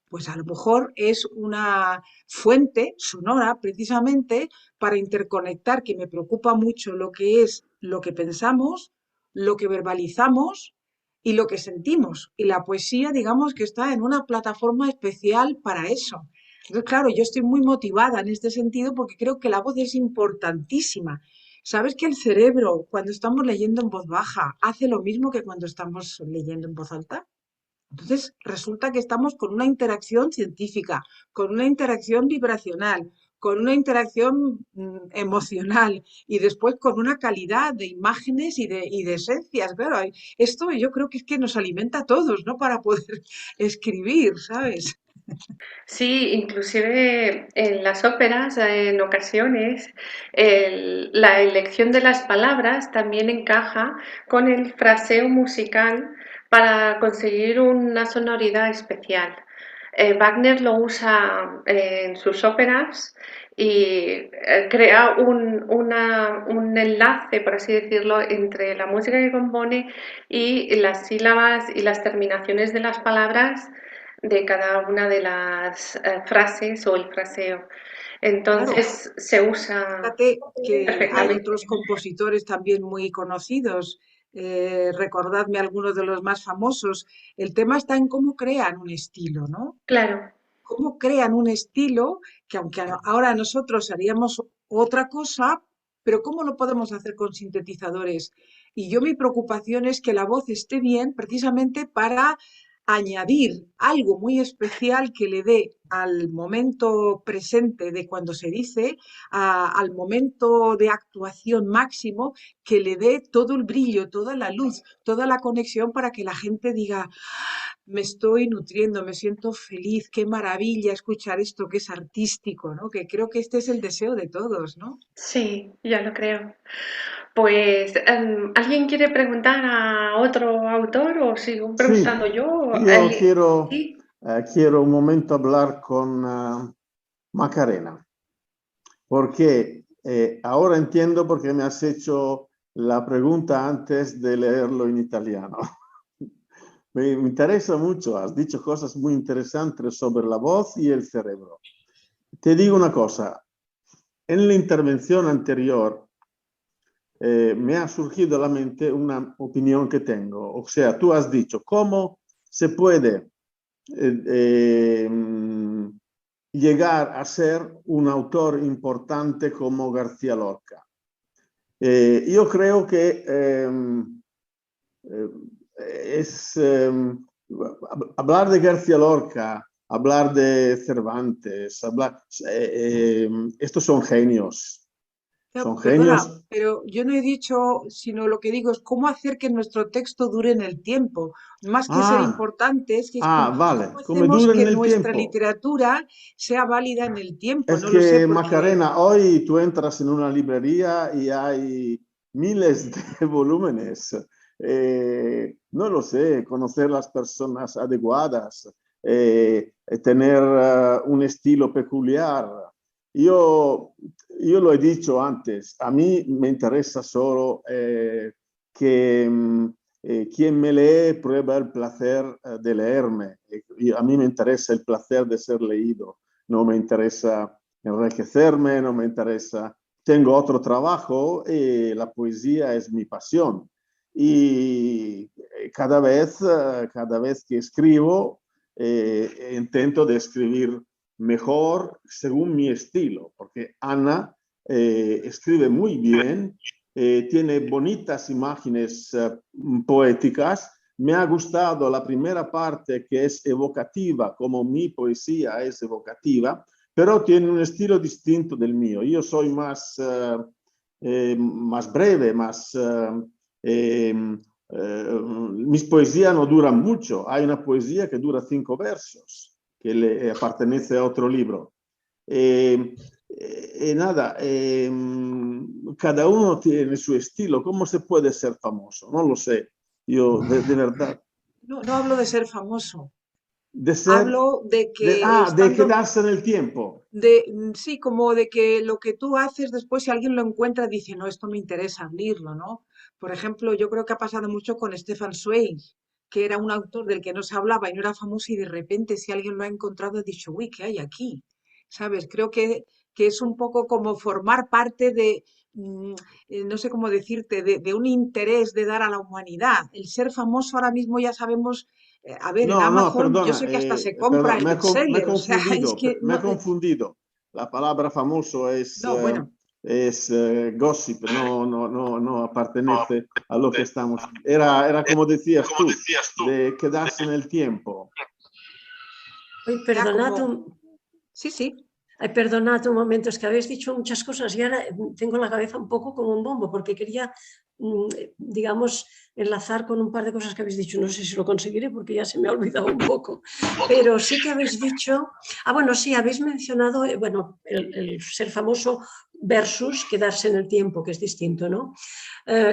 Pues a lo mejor es una fuente sonora precisamente para interconectar, que me preocupa mucho lo que es lo que pensamos, lo que verbalizamos y lo que sentimos. Y la poesía, digamos que está en una plataforma especial para eso. Entonces, claro, yo estoy muy motivada en este sentido porque creo que la voz es importantísima. ¿Sabes que el cerebro, cuando estamos leyendo en voz baja, hace lo mismo que cuando estamos leyendo en voz alta? Entonces, resulta que estamos con una interacción científica, con una interacción vibracional, con una interacción emocional y después con una calidad de imágenes y de esencias. Claro, esto yo creo que es que nos alimenta a todos, ¿no? Para poder escribir, ¿sabes? Sí, inclusive en las óperas, en ocasiones, la elección de las palabras también encaja con el fraseo musical para conseguir una sonoridad especial. Wagner lo usa en sus óperas y crea un enlace, por así decirlo, entre la música que compone y las sílabas y las terminaciones de las palabras de cada una de las frases o el fraseo. Claro, Entonces se usa fíjate que hay perfectamente. otros compositores también muy conocidos. Recordadme algunos de los más famosos. El tema está en cómo crean un estilo, ¿no? Claro, Cómo crean un estilo que aunque ahora nosotros haríamos otra cosa, pero cómo lo podemos hacer con sintetizadores. Y yo mi preocupación es que la voz esté bien precisamente para añadir algo muy especial que le dé al momento presente de cuando se dice, al momento de actuación máximo, que le dé todo el brillo, toda la luz, toda la conexión para que la gente diga, me estoy nutriendo, me siento feliz, qué maravilla escuchar esto que es artístico, ¿no? Que creo que este es el deseo de todos, ¿no? sí, ya lo creo. Pues, ¿alguien quiere preguntar a otro autor o sigo Sí, preguntando yo? io quiero, Sí, quiero un momento hablar con Macarena, porque ahora entiendo por qué me has hecho la pregunta antes de leerlo en italiano. Me interesa mucho, has dicho cosas muy interesantes sobre la voz y el cerebro. te digo una cosa. En la intervención anterior me ha surgido a la mente una opinión que tengo. O sea, tú has dicho, ¿cómo se puede llegar a ser un autor importante como García Lorca? Yo creo que hablar de García Lorca, hablar de Cervantes, estos son genios. Son Perdona, genios. pero yo no he dicho, sino lo que digo es cómo hacer que nuestro texto dure en el tiempo. Más que ser importantes, que es Vale, cómo come hacemos dura que nel nuestra tiempo. literatura sea válida en el tiempo. Es No lo sé, que, porque Macarena, hoy tú entras en una librería y hay miles de volúmenes. No lo sé, conocer las personas adecuadas, tener un estilo peculiar. Yo lo he dicho antes, a mí me interesa solo que quien me lee prueba el placer de leerme. Y a mí me interesa el placer de ser leído. No me interesa enriquecerme, no me interesa. Tengo otro trabajo y la poesía es mi pasión. Y cada vez que escribo, intento de escribir mejor según mi estilo, porque Ana escribe muy bien, tiene bonitas imágenes poéticas. Me ha gustado la primera parte que es evocativa, como mi poesía es evocativa, pero tiene un estilo distinto del mío. Yo soy más breve, mis poesías no duran mucho. Hay una poesía que dura 5 versos, que le pertenece a otro libro. Nada, cada uno tiene su estilo. ¿Cómo se puede ser famoso? No lo sé. Yo, de verdad. no hablo de ser famoso. De ser, Hablo de que de estando, quedarse en el tiempo. sí, como de que lo que tú haces después, si alguien lo encuentra, dice, no, esto me interesa abrirlo, ¿no? Por ejemplo, yo creo que ha pasado mucho con Stefan Zweig, que era un autor del que no se hablaba y no era famoso, y de repente, si alguien lo ha encontrado, ha dicho, uy, ¿qué hay aquí? ¿Sabes? Creo que es un poco como formar parte de, no sé cómo decirte, de un interés de dar a la humanidad. El ser famoso ahora mismo ya sabemos, a ver, en No, no, Amazon yo perdona, sé que hasta se compra perdón, el me he bestseller, o sea, es confundido, que me he no, confundido. La palabra famoso no, bueno, es gossip, no pertenece a lo que estamos. Era como decías tú, de quedarse en el tiempo. Oye, ya perdonad como, un, sí, sí. ay, perdonad un momento, es que habéis dicho muchas cosas y ahora tengo la cabeza un poco como un bombo, porque quería, digamos, enlazar con un par de cosas que habéis dicho. No sé si lo conseguiré porque ya se me ha olvidado un poco, pero sí que habéis dicho, bueno, sí, habéis mencionado, bueno, el ser famoso versus quedarse en el tiempo, que es distinto, ¿no?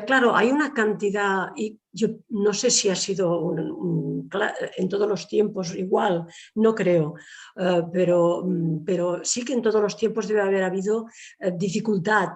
Claro, hay una cantidad, y yo no sé si ha sido en todos los tiempos igual, no creo, pero sí que en todos los tiempos debe haber habido dificultad,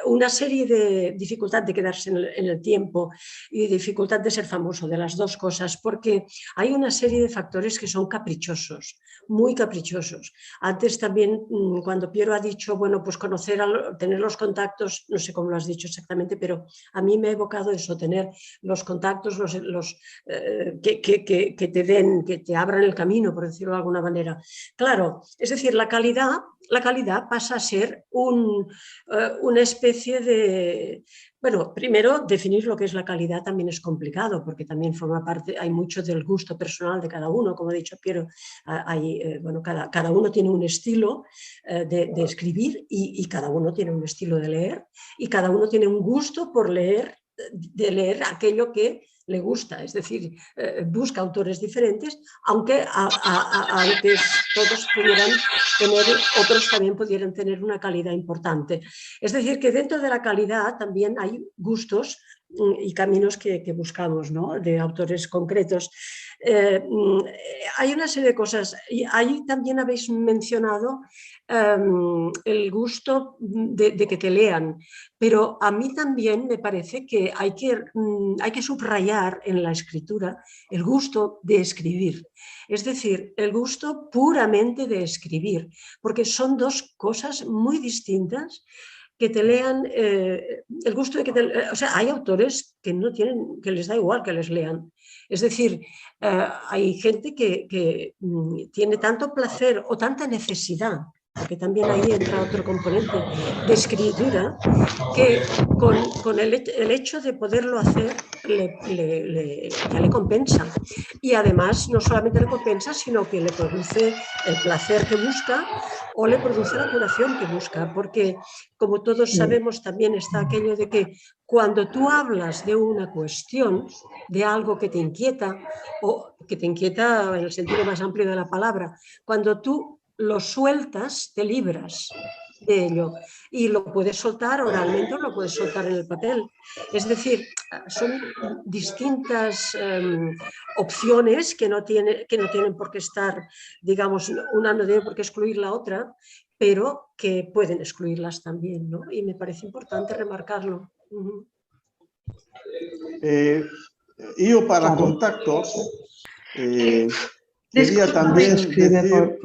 una serie de dificultad de quedarse en el tiempo y dificultad de ser famoso, de las dos cosas, porque hay una serie de factores que son caprichosos, muy caprichosos. Antes también, cuando Piero ha dicho, bueno, pues conocer, tener los contactos, no sé cómo lo has dicho exactamente, pero a mí me ha evocado eso, tener los contactos que te den, que te abran el camino, por decirlo de alguna manera. Claro, es decir, la calidad pasa a ser una especie de... Bueno, primero, definir lo que es la calidad también es complicado, porque también forma parte, hay mucho del gusto personal de cada uno, como ha dicho Piero, bueno, cada uno tiene un estilo de escribir y cada uno tiene un estilo de leer y cada uno tiene un gusto por leer, de leer aquello que le gusta, es decir, busca autores diferentes, aunque antes todos pudieran tener, otros también pudieran tener una calidad importante. Es decir, que dentro de la calidad también hay gustos y caminos que buscamos, ¿no? De autores concretos. Hay una serie de cosas. Y ahí también habéis mencionado el gusto de que te lean, pero a mí también me parece que hay que subrayar en la escritura el gusto de escribir, es decir, el gusto puramente de escribir, porque son dos cosas muy distintas. Que te lean, el gusto de que o sea, hay autores que no tienen, que les da igual que les lean. Es decir, hay gente que tiene tanto placer o tanta necesidad, porque también ahí entra otro componente de escritura, que con el hecho de poderlo hacer ya le compensa. Y además no solamente le compensa, sino que le produce el placer que busca o le produce la curación que busca, porque como todos sabemos también está aquello de que cuando tú hablas de una cuestión, de algo que te inquieta, o que te inquieta en el sentido más amplio de la palabra, cuando tú lo sueltas, te libras de ello y lo puedes soltar oralmente o lo puedes soltar en el papel. Es decir, son distintas opciones que no tienen por qué estar, digamos, una no tiene por qué excluir la otra, pero que pueden excluirlas también, ¿no? Y me parece importante remarcarlo. Yo para contactos quería también decir...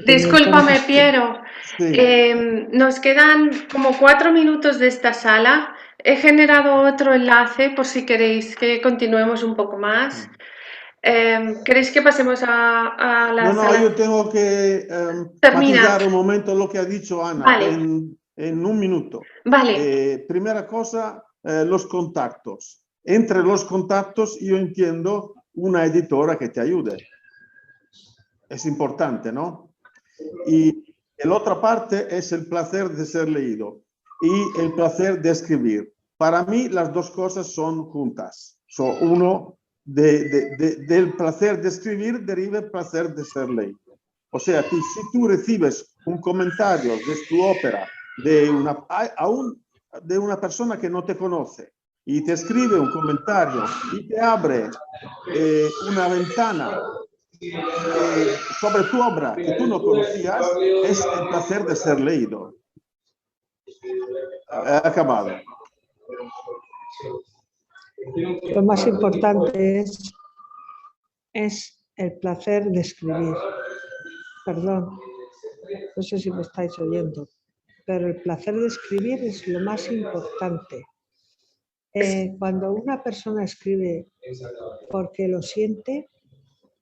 Discúlpame, Piero. Sí. Nos quedan como 4 minutos de esta sala. He generado otro enlace por si queréis que continuemos un poco más. ¿Queréis que pasemos a la sala? No, yo tengo que matizar un momento lo que ha dicho Ana. Vale. En un minuto. Vale. Primera cosa, los contactos. Entre los contactos yo entiendo una editora que te ayude. Es importante, ¿no? Y la otra parte es el placer de ser leído y el placer de escribir. Para mí las dos cosas son juntas. Uno del placer de escribir deriva el placer de ser leído. O sea, si tú recibes un comentario de tu ópera de una persona que no te conoce y te escribe un comentario y te abre una ventana sobre tu obra que tú no conocías, es el placer de ser leído. He acabado. Lo más importante es el placer de escribir. Perdón, no sé si me estáis oyendo, pero el placer de escribir es lo más importante. Cuando una persona escribe porque lo siente,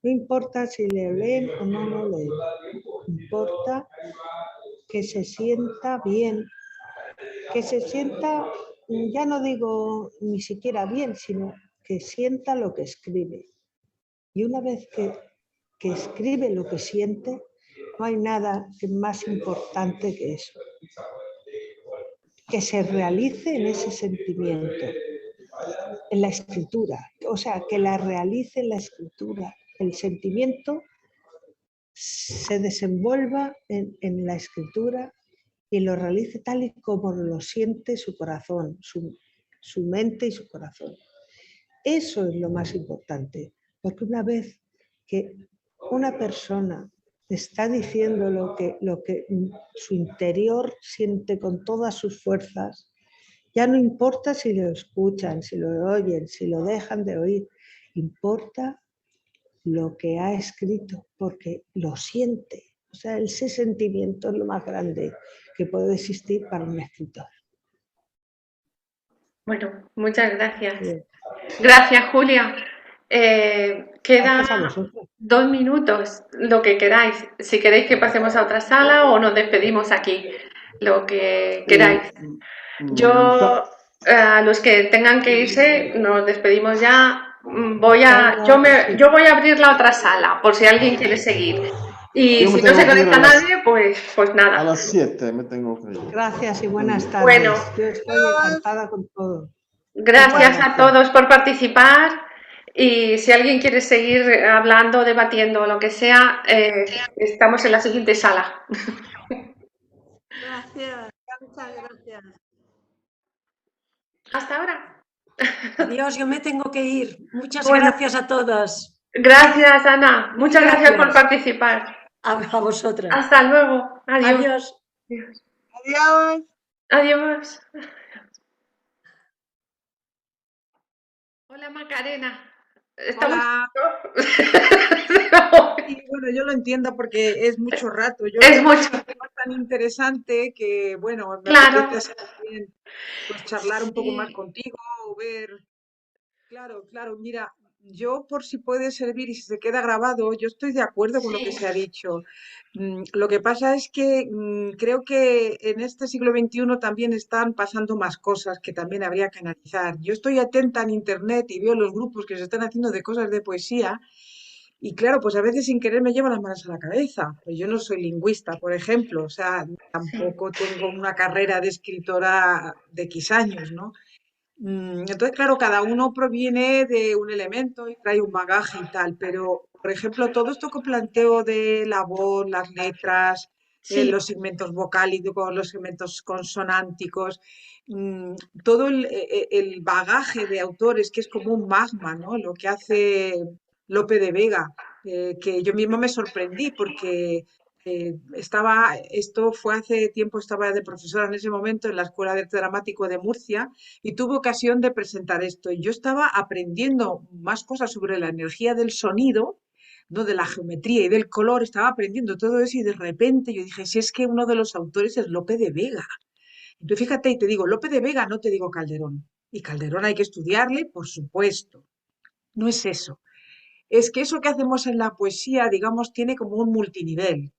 no importa si le leen o no lo leen, importa que se sienta bien, que se sienta, ya no digo ni siquiera bien, sino que sienta lo que escribe. Y una vez que escribe lo que siente, no hay nada más importante que eso. Que se realice en ese sentimiento, en la escritura, o sea, que la realice en la escritura. El sentimiento se desenvuelva en la escritura y lo realice tal y como lo siente su corazón, su mente y su corazón. Eso es lo más importante, porque una vez que una persona está diciendo lo que su interior siente con todas sus fuerzas, ya no importa si lo escuchan, si lo oyen, si lo dejan de oír, importa lo que ha escrito, porque lo siente. O sea, ese sentimiento es lo más grande que puede existir para un escritor. Bueno, muchas gracias. Bien. Gracias, Julia. Quedan 2 minutos, lo que queráis. Si queréis que pasemos a otra sala o nos despedimos aquí, lo que queráis. Yo, a los que tengan que irse, nos despedimos ya. Yo voy a abrir la otra sala, por si alguien quiere seguir. Y si no se conecta nadie, pues nada. A las 7 me tengo que ir. Gracias y buenas tardes. Bueno, yo estoy encantada con todo. Gracias a todos por participar. Y si alguien quiere seguir hablando, debatiendo o lo que sea, estamos en la siguiente sala. Gracias, muchas gracias. Hasta ahora. Adiós, yo me tengo que ir. Muchas Bueno, gracias a todas. gracias, Ana. Muchas gracias por Gracias. participar. A vosotras. Hasta luego. Adiós. Adiós. Adiós. Adiós. Adiós. Hola, Macarena. Estamos... Hola. Sí, bueno, yo lo entiendo porque es mucho rato. Yo Es es mucho. un tema tan interesante que, bueno, me Claro. apetece así también, pues charlar un poco más Sí. contigo o ver. Claro, claro, mira, yo por si puede servir y si se queda grabado, yo estoy de acuerdo con lo que Sí. se ha dicho. Lo que pasa es que creo que en este siglo XXI también están pasando más cosas que también habría que analizar. Yo estoy atenta en internet y veo los grupos que se están haciendo de cosas de poesía y claro, pues a veces sin querer me llevo las manos a la cabeza. Pues yo no soy lingüista, por ejemplo, o sea, tampoco tengo una carrera de escritora de X años, ¿no? Entonces, claro, cada uno proviene de un elemento y trae un bagaje y tal, pero, por ejemplo, todo esto que planteo de la voz, las letras, Sí. los segmentos vocálicos, los segmentos consonánticos, mm, todo el bagaje de autores que es como un magma, ¿no? Lo que hace Lope de Vega, que yo misma me sorprendí porque esto fue hace tiempo, estaba de profesora en ese momento en la Escuela de Arte Dramático de Murcia y tuve ocasión de presentar esto. Y yo estaba aprendiendo más cosas sobre la energía del sonido, ¿no? De la geometría y del color, estaba aprendiendo todo eso y de repente yo dije, si es que uno de los autores es Lope de Vega. Y tú fíjate, y te digo Lope de Vega, no te digo Calderón. Y Calderón hay que estudiarle, por supuesto. No es eso. Es que eso que hacemos en la poesía, digamos, tiene como un multinivel,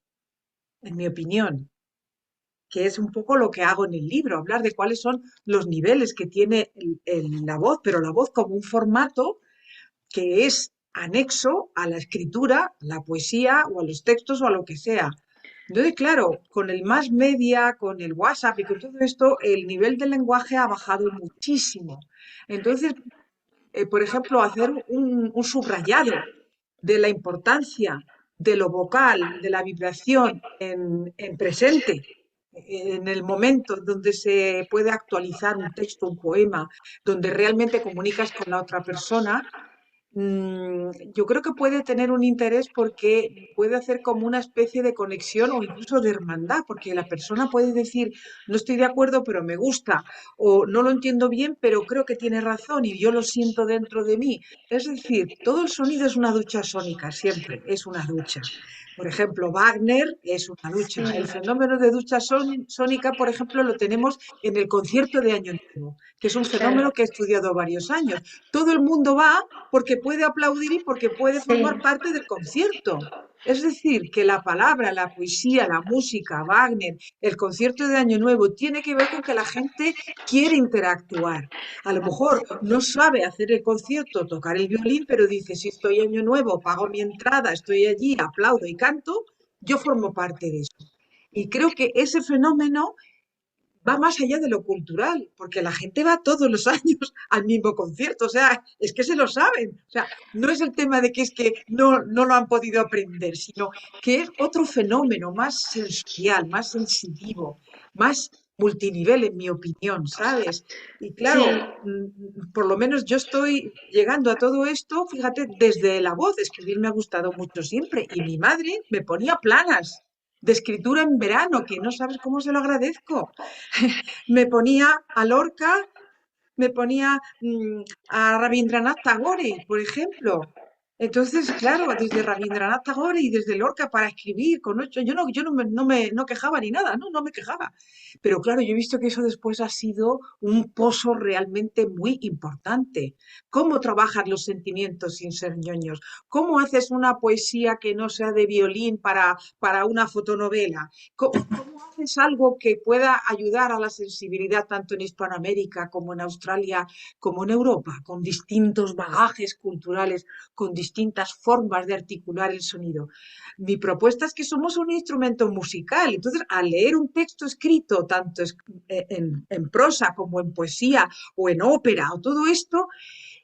en mi opinión, que es un poco lo que hago en el libro, hablar de cuáles son los niveles que tiene la voz, pero la voz como un formato que es anexo a la escritura, a la poesía o a los textos o a lo que sea. Entonces, claro, con el más media, con el WhatsApp y con todo esto, el nivel del lenguaje ha bajado muchísimo. Entonces, por ejemplo, hacer un subrayado de la importancia de lo vocal, de la vibración en presente, en el momento donde se puede actualizar un texto, un poema, donde realmente comunicas con la otra persona, yo creo que puede tener un interés porque puede hacer como una especie de conexión o incluso de hermandad, porque la persona puede decir, no estoy de acuerdo, pero me gusta, o no lo entiendo bien, pero creo que tiene razón y yo lo siento dentro de mí. Es decir, todo el sonido es una ducha sónica, siempre es una ducha. Por ejemplo, Wagner es una ducha. El fenómeno de ducha sónica, por ejemplo, lo tenemos en el concierto de Año Nuevo, que es un fenómeno que he estudiado varios años. Todo el mundo va porque puede aplaudir y porque puede Sí. formar parte del concierto. Es decir, que la palabra, la poesía, la música, Wagner, el concierto de Año Nuevo, tiene que ver con que la gente quiere interactuar. A lo mejor no sabe hacer el concierto, tocar el violín, pero dice, si estoy Año Nuevo, pago mi entrada, estoy allí, aplaudo y canto, yo formo parte de eso. Y creo que ese fenómeno va más allá de lo cultural, porque la gente va todos los años al mismo concierto, o sea, es que se lo saben, o sea, no es el tema de que es que no lo han podido aprender, sino que es otro fenómeno más sensorial, más sensitivo, más multinivel, en mi opinión, ¿sabes? Y Sí. claro, por lo menos yo estoy llegando a todo esto, fíjate, desde la voz, escribir me ha gustado mucho siempre, y mi madre me ponía planas de escritura en verano, que no sabes cómo se lo agradezco. Me ponía a Lorca, me ponía a Rabindranath Tagore, por ejemplo. Entonces, claro, desde Rabindranath Tagore y desde Lorca para escribir con ocho, yo no quejaba ni nada, no me quejaba. Pero claro, yo he visto que eso después ha sido un pozo realmente muy importante. ¿Cómo trabajas los sentimientos sin ser ñoños? ¿Cómo haces una poesía que no sea de violín para una fotonovela? ¿Cómo haces algo que pueda ayudar a la sensibilidad tanto en Hispanoamérica como en Australia, como en Europa, con distintos bagajes culturales, con distintas formas de articular el sonido? Mi propuesta es que somos un instrumento musical. Entonces, al leer un texto escrito, tanto en prosa como en poesía o en ópera o todo esto,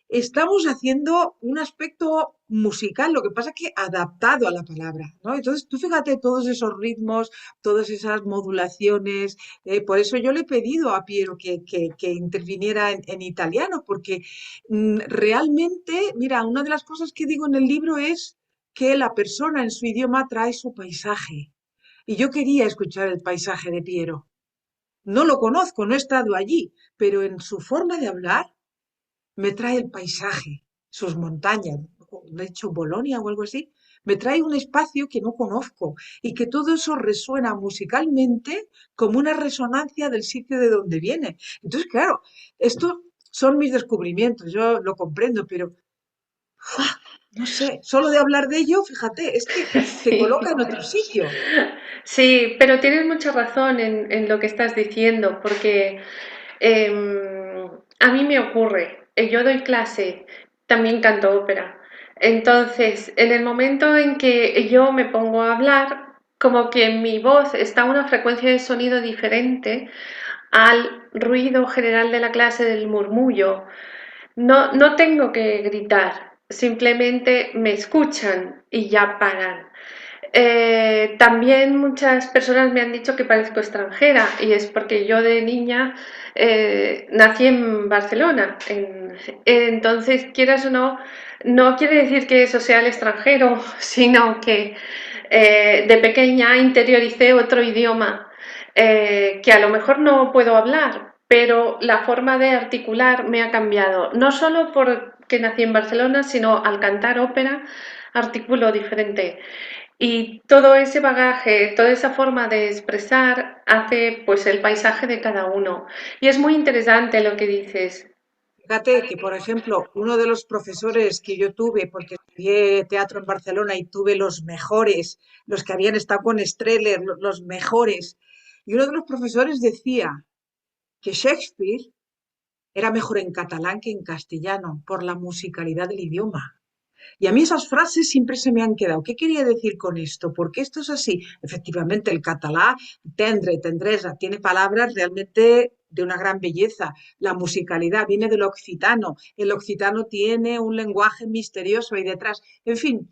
estamos haciendo un aspecto musical, lo que pasa que adaptado a la palabra, ¿no? Entonces, tú fíjate todos esos ritmos, todas esas modulaciones, por eso yo le he pedido a Piero que interviniera en italiano, porque realmente, mira, una de las cosas que digo en el libro es que la persona en su idioma trae su paisaje. Y yo quería escuchar el paisaje de Piero. No lo conozco, no he estado allí, pero en su forma de hablar me trae el paisaje, sus montañas, de hecho Bolonia o algo así, me trae un espacio que no conozco y que todo eso resuena musicalmente como una resonancia del sitio de donde viene. Entonces, claro, estos son mis descubrimientos, yo lo comprendo, pero ¡fua! No sé, solo de hablar de ello, fíjate, es que te Sí. coloca en otro sitio. Sí, pero tienes mucha razón en lo que estás diciendo, porque a mí me ocurre, yo doy clase, también canto ópera. Entonces, en el momento en que yo me pongo a hablar, como que mi voz está a una frecuencia de sonido diferente al ruido general de la clase, del murmullo. No tengo que gritar, simplemente me escuchan y ya paran. También muchas personas me han dicho que parezco extranjera y es porque yo de niña nací en Barcelona. Entonces, quieras o no, no quiere decir que eso sea el extranjero, sino que de pequeña interioricé otro idioma que a lo mejor no puedo hablar, pero la forma de articular me ha cambiado, no solo porque nací en Barcelona, sino al cantar ópera articulo diferente. Y todo ese bagaje, toda esa forma de expresar hace pues el paisaje de cada uno. Y es muy interesante lo que dices. Fíjate que, por ejemplo, uno de los profesores que yo tuve, porque estudié teatro en Barcelona y tuve los mejores, los que habían estado con Streller, los mejores, y uno de los profesores decía que Shakespeare era mejor en catalán que en castellano por la musicalidad del idioma. Y a mí esas frases siempre se me han quedado. ¿Qué quería decir con esto? ¿Por qué esto es así? Efectivamente, el catalán, tendre, tendresa, tiene palabras realmente de una gran belleza. La musicalidad viene del occitano. El occitano tiene un lenguaje misterioso ahí detrás. En fin,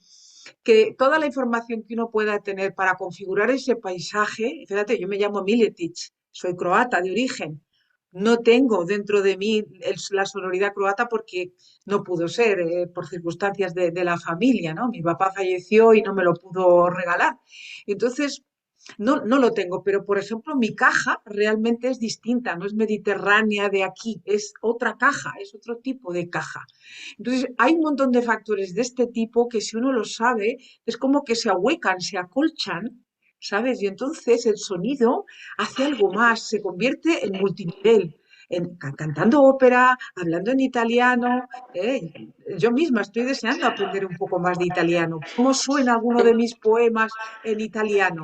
que toda la información que uno pueda tener para configurar ese paisaje, fíjate, yo me llamo Miletic, soy croata de origen. No tengo dentro de mí la sonoridad croata porque no pudo ser, por circunstancias de la familia, ¿no? Mi papá falleció y no me lo pudo regalar. Entonces, no lo tengo, pero por ejemplo, mi caja realmente es distinta, no es mediterránea de aquí, es otra caja, es otro tipo de caja. Entonces, hay un montón de factores de este tipo que si uno lo sabe, es como que se ahuecan, se acolchan, ¿sabes? Y entonces el sonido hace algo más, se convierte en multinivel. Cantando ópera, hablando en italiano. Yo misma estoy deseando aprender un poco más de italiano. ¿Cómo suena alguno de mis poemas en italiano?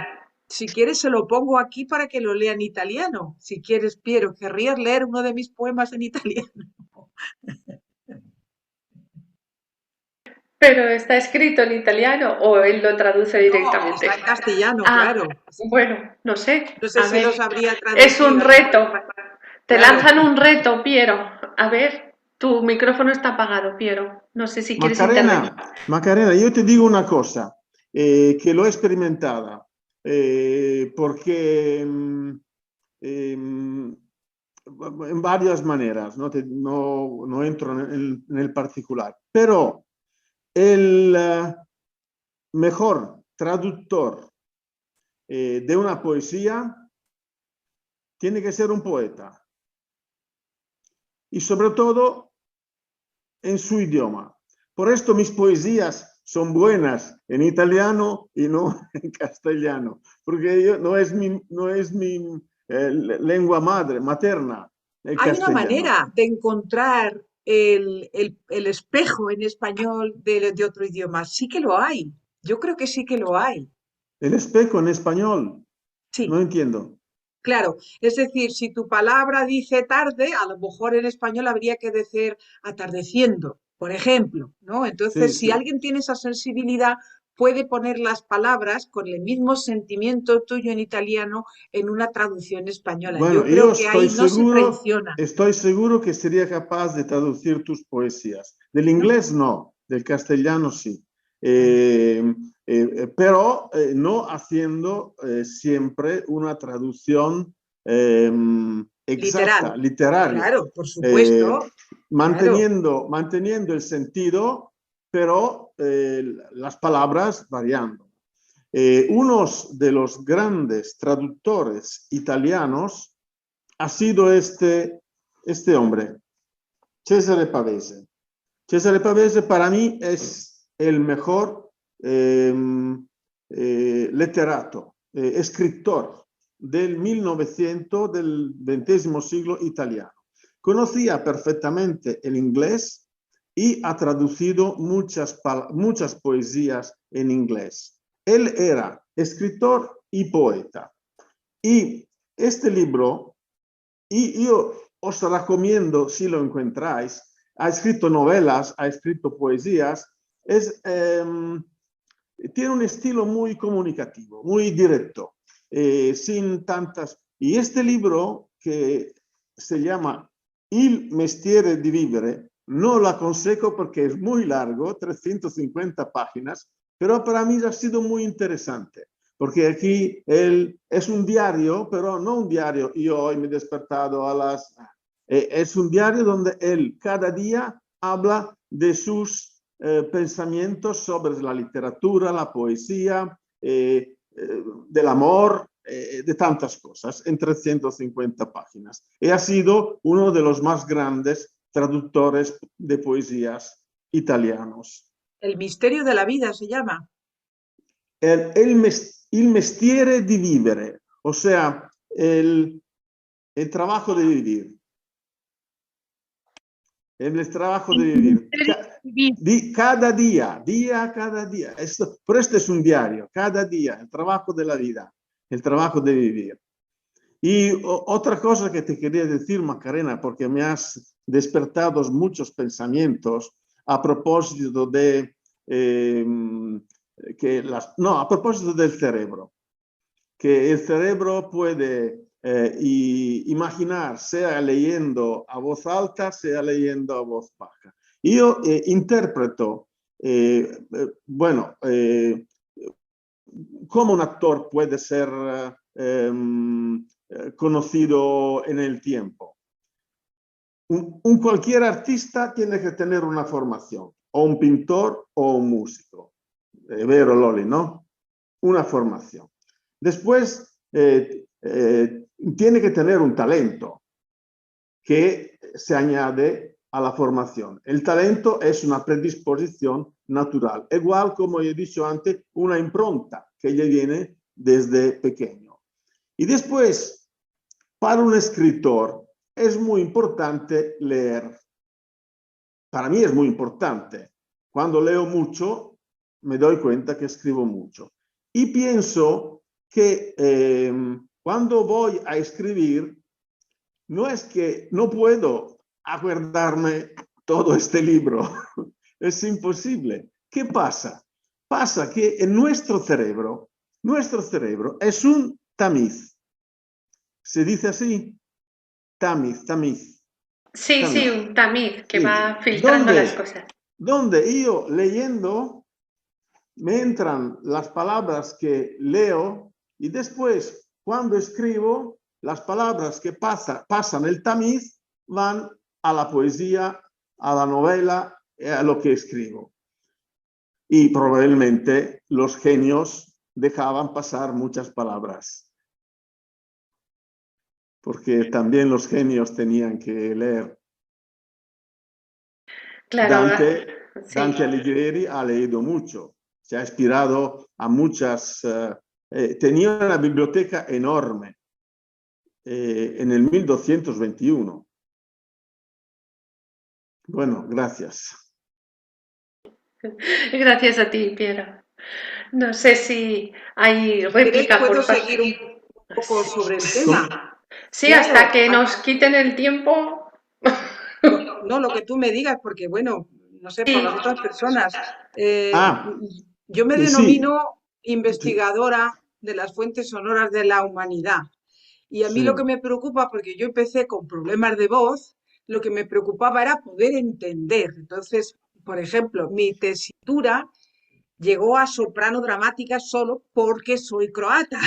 Si quieres, se lo pongo aquí para que lo lea en italiano. Si quieres, Piero, ¿querrías leer uno de mis poemas en italiano? ¿Pero está escrito en italiano o él lo traduce No, directamente? está en castellano, Ah, claro. bueno, no sé. No sé A si ver, lo sabría es un traducir a lo mejor. reto. Te Claro. lanzan un reto, Piero. A ver, tu micrófono está apagado, Piero. No sé si quieres intervenir. Macarena, yo te digo una cosa, que lo he experimentada, porque en varias maneras, no entro en el particular, pero el mejor traductor de una poesía tiene que ser un poeta y sobre todo en su idioma. Por esto mis poesías son buenas en italiano y no en castellano, porque no es mi lengua madre, materna, el Hay una castellano. manera de encontrar el espejo en español de otro idioma. Sí que lo hay. Yo creo que sí que lo hay. El espejo en español, no Sí, entiendo. claro. Es decir, si tu palabra dice tarde, a lo mejor en español habría que decir atardeciendo, por ejemplo, ¿no? Entonces, Sí, si sí. alguien tiene esa sensibilidad, puede poner las palabras con el mismo sentimiento tuyo en italiano en una traducción española. Bueno, Yo creo que ahí no se traiciona. estoy seguro que sería capaz de traducir tus poesías. Del inglés no, del castellano sí. Pero no haciendo siempre una traducción exacta, literaria. Claro, por supuesto. Manteniendo el sentido, pero las palabras variando. Uno de los grandes traductores italianos ha sido este hombre, Cesare Pavese. Cesare Pavese para mí es el mejor literato, escritor del 1900, del XX siglo italiano. Conocía perfectamente el inglés y ha traducido muchas poesías en inglés. Él era escritor y poeta. Y este libro, y yo os recomiendo si lo encontráis, ha escrito novelas, ha escrito poesías, tiene un estilo muy comunicativo, muy directo, sin tantas... Y este libro, que se llama Il mestiere di vivere, no lo aconsejo porque es muy largo, 350 páginas, pero para mí ha sido muy interesante, porque aquí él es un diario, pero no un diario, yo hoy me he despertado a las... es un diario donde él cada día habla de sus pensamientos sobre la literatura, la poesía, del amor, de tantas cosas, en 350 páginas. Y ha sido uno de los más grandes traductores de poesías italianos. El misterio de la vida se llama. Il mestiere di vivere, o sea, el trabajo de vivir. El trabajo de vivir. Cada día, cada día. Pero este es un diario, cada día, el trabajo de la vida, el trabajo de vivir. Y otra cosa que te quería decir, Macarena, porque me has despertado muchos pensamientos a propósito de... a propósito del cerebro, que el cerebro puede imaginar, sea leyendo a voz alta, sea leyendo a voz baja. Yo interpreto, cómo un actor puede ser conocido en el tiempo. Cualquier artista tiene que tener una formación, o un pintor o un músico. Vero, Loli, ¿no? Una formación. Después, tiene que tener un talento que se añade a la formación. El talento es una predisposición natural, igual como he dicho antes, una impronta que le viene desde pequeño. Y después, para un escritor, es muy importante leer. Para mí es muy importante. Cuando leo mucho, me doy cuenta que escribo mucho. Y pienso que cuando voy a escribir, no es que no puedo acordarme todo este libro. Es imposible. ¿Qué pasa? Pasa que en nuestro cerebro es un tamiz. ¿Se dice así? Tamiz. Sí, sí, un tamiz que va filtrando las cosas. Donde yo leyendo me entran las palabras que leo y después cuando escribo las palabras que pasan el tamiz van a la poesía, a la novela, a lo que escribo. Y probablemente los genios dejaban pasar muchas palabras. Porque también los genios tenían que leer. Claro, Dante Alighieri ha leído mucho, se ha inspirado a muchas... tenía una biblioteca enorme en el 1221. Bueno, gracias. Gracias a ti, Piero. No sé si hay réplica por ¿Puedo parte... seguir un poco sobre el tema? Sí, claro, hasta que nos quiten el tiempo. No, lo que tú me digas, porque bueno, no sé, por las otras personas. Yo me Sí, denomino sí, investigadora de las fuentes sonoras de la humanidad. Y a mí lo que sí. me preocupa, porque yo empecé con problemas de voz, lo que me preocupaba era poder entender. Entonces, por ejemplo, mi tesitura llegó a soprano dramática solo porque soy croata.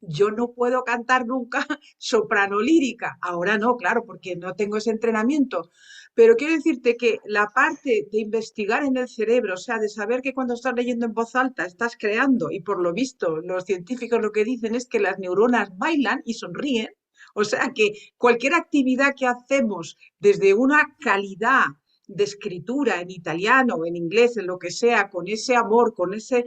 Yo no puedo cantar nunca soprano lírica. Ahora no, claro, porque no tengo ese entrenamiento. Pero quiero decirte que la parte de investigar en el cerebro, o sea, de saber que cuando estás leyendo en voz alta estás creando, y por lo visto los científicos lo que dicen es que las neuronas bailan y sonríen, o sea que cualquier actividad que hacemos desde una calidad de escritura en italiano o en inglés, en lo que sea, con ese amor, con ese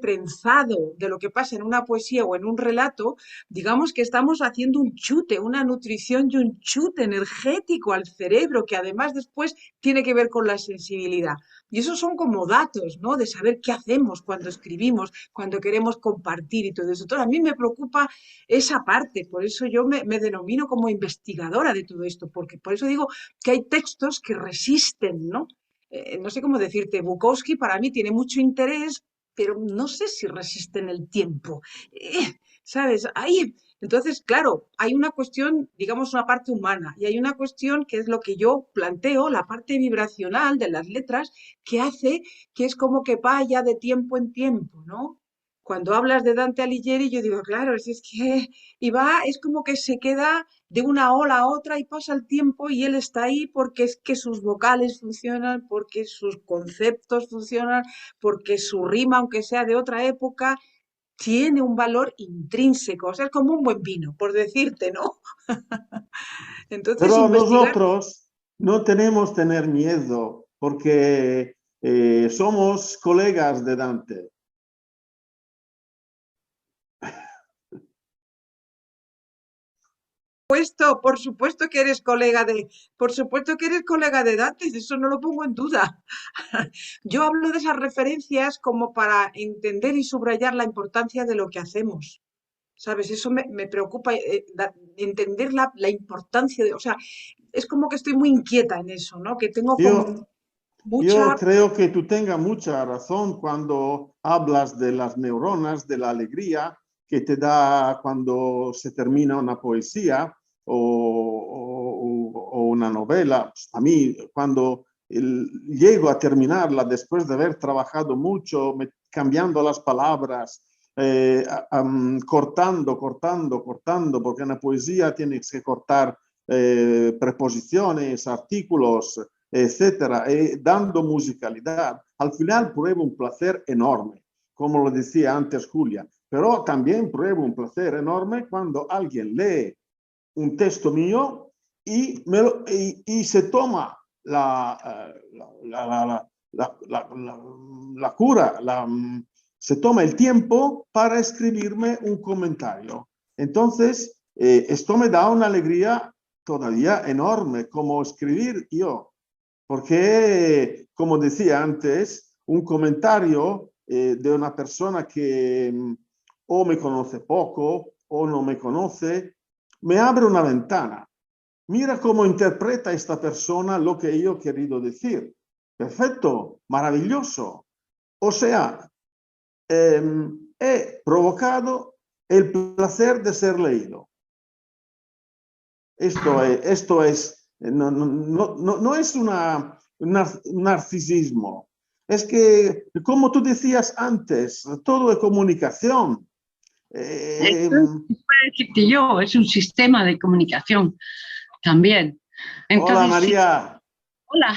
trenzado de lo que pasa en una poesía o en un relato, digamos que estamos haciendo un chute, una nutrición y un chute energético al cerebro que además después tiene que ver con la sensibilidad. Y esos son como datos, ¿no? De saber qué hacemos cuando escribimos, cuando queremos compartir y todo eso. Entonces, a mí me preocupa esa parte, por eso yo me denomino como investigadora de todo esto, porque por eso digo que hay textos que resisten, ¿no? No sé cómo decirte, Bukowski para mí tiene mucho interés, pero no sé si resisten el tiempo. ¿Sabes? Ahí, entonces, claro, hay una cuestión, digamos, una parte humana y hay una cuestión que es lo que yo planteo, la parte vibracional de las letras, que hace que es como que vaya de tiempo en tiempo, ¿no? Cuando hablas de Dante Alighieri, yo digo, claro, es que, y va, es como que se queda de una ola a otra y pasa el tiempo y él está ahí porque es que sus vocales funcionan, porque sus conceptos funcionan, porque su rima, aunque sea de otra época, tiene un valor intrínseco, o sea, es como un buen vino, por decirte, ¿no? Entonces, Pero investigar. nosotros no tenemos que tener miedo porque somos colegas de Dante. Por supuesto que eres por supuesto que eres colega de Dante, eso no lo pongo en duda. Yo hablo de esas referencias como para entender y subrayar la importancia de lo que hacemos. ¿Sabes? Eso me preocupa, entender la importancia de, o sea, es como que estoy muy inquieta en eso, ¿no? Que tengo Yo, como yo mucha. creo que tú tengas mucha razón cuando hablas de las neuronas, de la alegría que te da cuando se termina una poesía o una novela. A mí, cuando llego a terminarla después de haber trabajado mucho, cambiando las palabras, cortando, porque en la poesía tienes que cortar preposiciones, artículos, etcétera, dando musicalidad, al final pruebo un placer enorme, como lo decía antes Julia, pero también pruebo un placer enorme cuando alguien lee un texto mío y se toma la cura, se toma el tiempo para escribirme un comentario. Entonces, esto me da una alegría todavía enorme, como escribir yo, porque, como decía antes, un comentario de una persona que o me conoce poco o no me conoce, me abre una ventana. Mira cómo interpreta esta persona lo que yo he querido decir. Perfecto, maravilloso. O sea, he provocado el placer de ser leído. Esto es no es un narcisismo. Es que, como tú decías antes, todo es comunicación. Para decirte yo, es un sistema de comunicación también. Entonces, Hola María. Hola,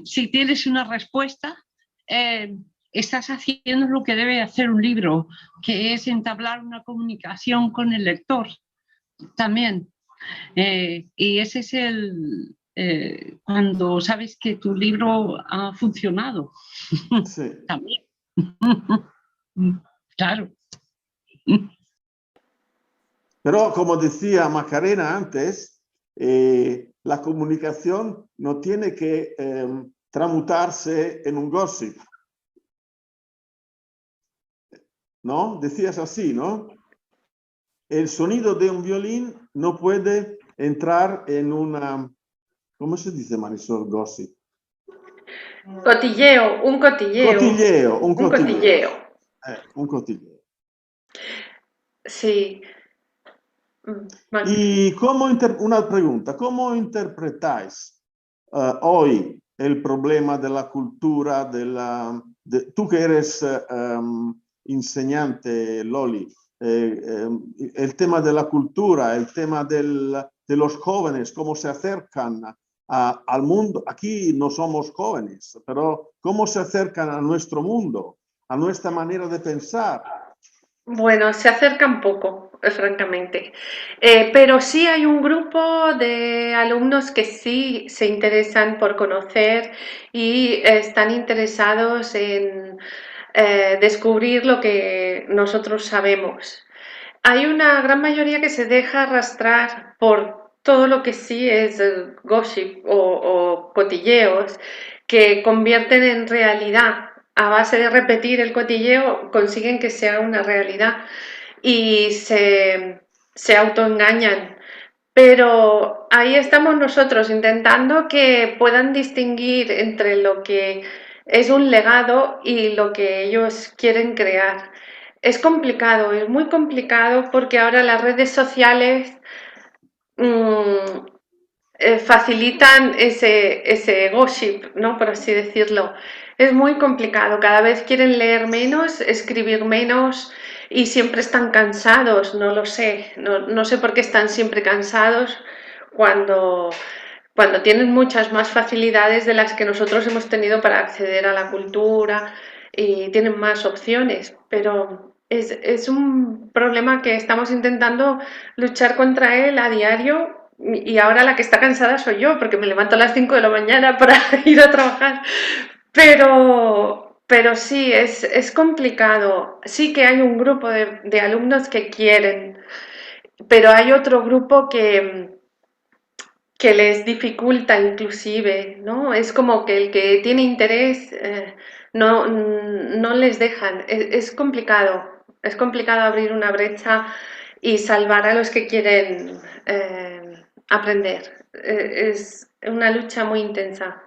si tienes una respuesta, estás haciendo lo que debe hacer un libro, que es entablar una comunicación con el lector también. Y ese es cuando sabes que tu libro ha funcionado. Sí. También. Claro. Pero como decía Macarena antes, la comunicación no tiene que transmutarse en un gossip. ¿No? Decías así, ¿no? El sonido de un violín no puede entrar en una, ¿cómo se dice, Marisol, gossip? Cotilleo, un cotilleo. Cotilleo, un Un cotilleo. cotilleo. Un cotilleo. Sí. Bueno. Y una pregunta, ¿cómo interpretáis hoy el problema de la cultura, tú que eres enseñante, Loli, el tema de la cultura, el tema de los jóvenes, cómo se acercan al mundo? Aquí no somos jóvenes, pero cómo se acercan a nuestro mundo, a nuestra manera de pensar. Bueno, se acerca un poco, francamente. Pero sí hay un grupo de alumnos que sí se interesan por conocer y están interesados en descubrir lo que nosotros sabemos. Hay una gran mayoría que se deja arrastrar por todo lo que sí es gossip o cotilleos que convierten en realidad. A base de repetir el cotilleo consiguen que sea una realidad y se autoengañan. Pero ahí estamos nosotros intentando que puedan distinguir entre lo que es un legado y lo que ellos quieren crear. Es complicado, es muy complicado porque ahora las redes sociales facilitan ese gossip, ¿no? Por así decirlo. Es muy complicado, cada vez quieren leer menos, escribir menos y siempre están cansados, no lo sé, no sé por qué están siempre cansados cuando tienen muchas más facilidades de las que nosotros hemos tenido para acceder a la cultura y tienen más opciones, pero es un problema que estamos intentando luchar contra él a diario y ahora la que está cansada soy yo porque me levanto a las 5 de la mañana para ir a trabajar, pero sí, es complicado. Sí que hay un grupo de alumnos que quieren, pero hay otro grupo que les dificulta inclusive, ¿no? Es como que el que tiene interés no les dejan. Es complicado abrir una brecha y salvar a los que quieren aprender. Es una lucha muy intensa.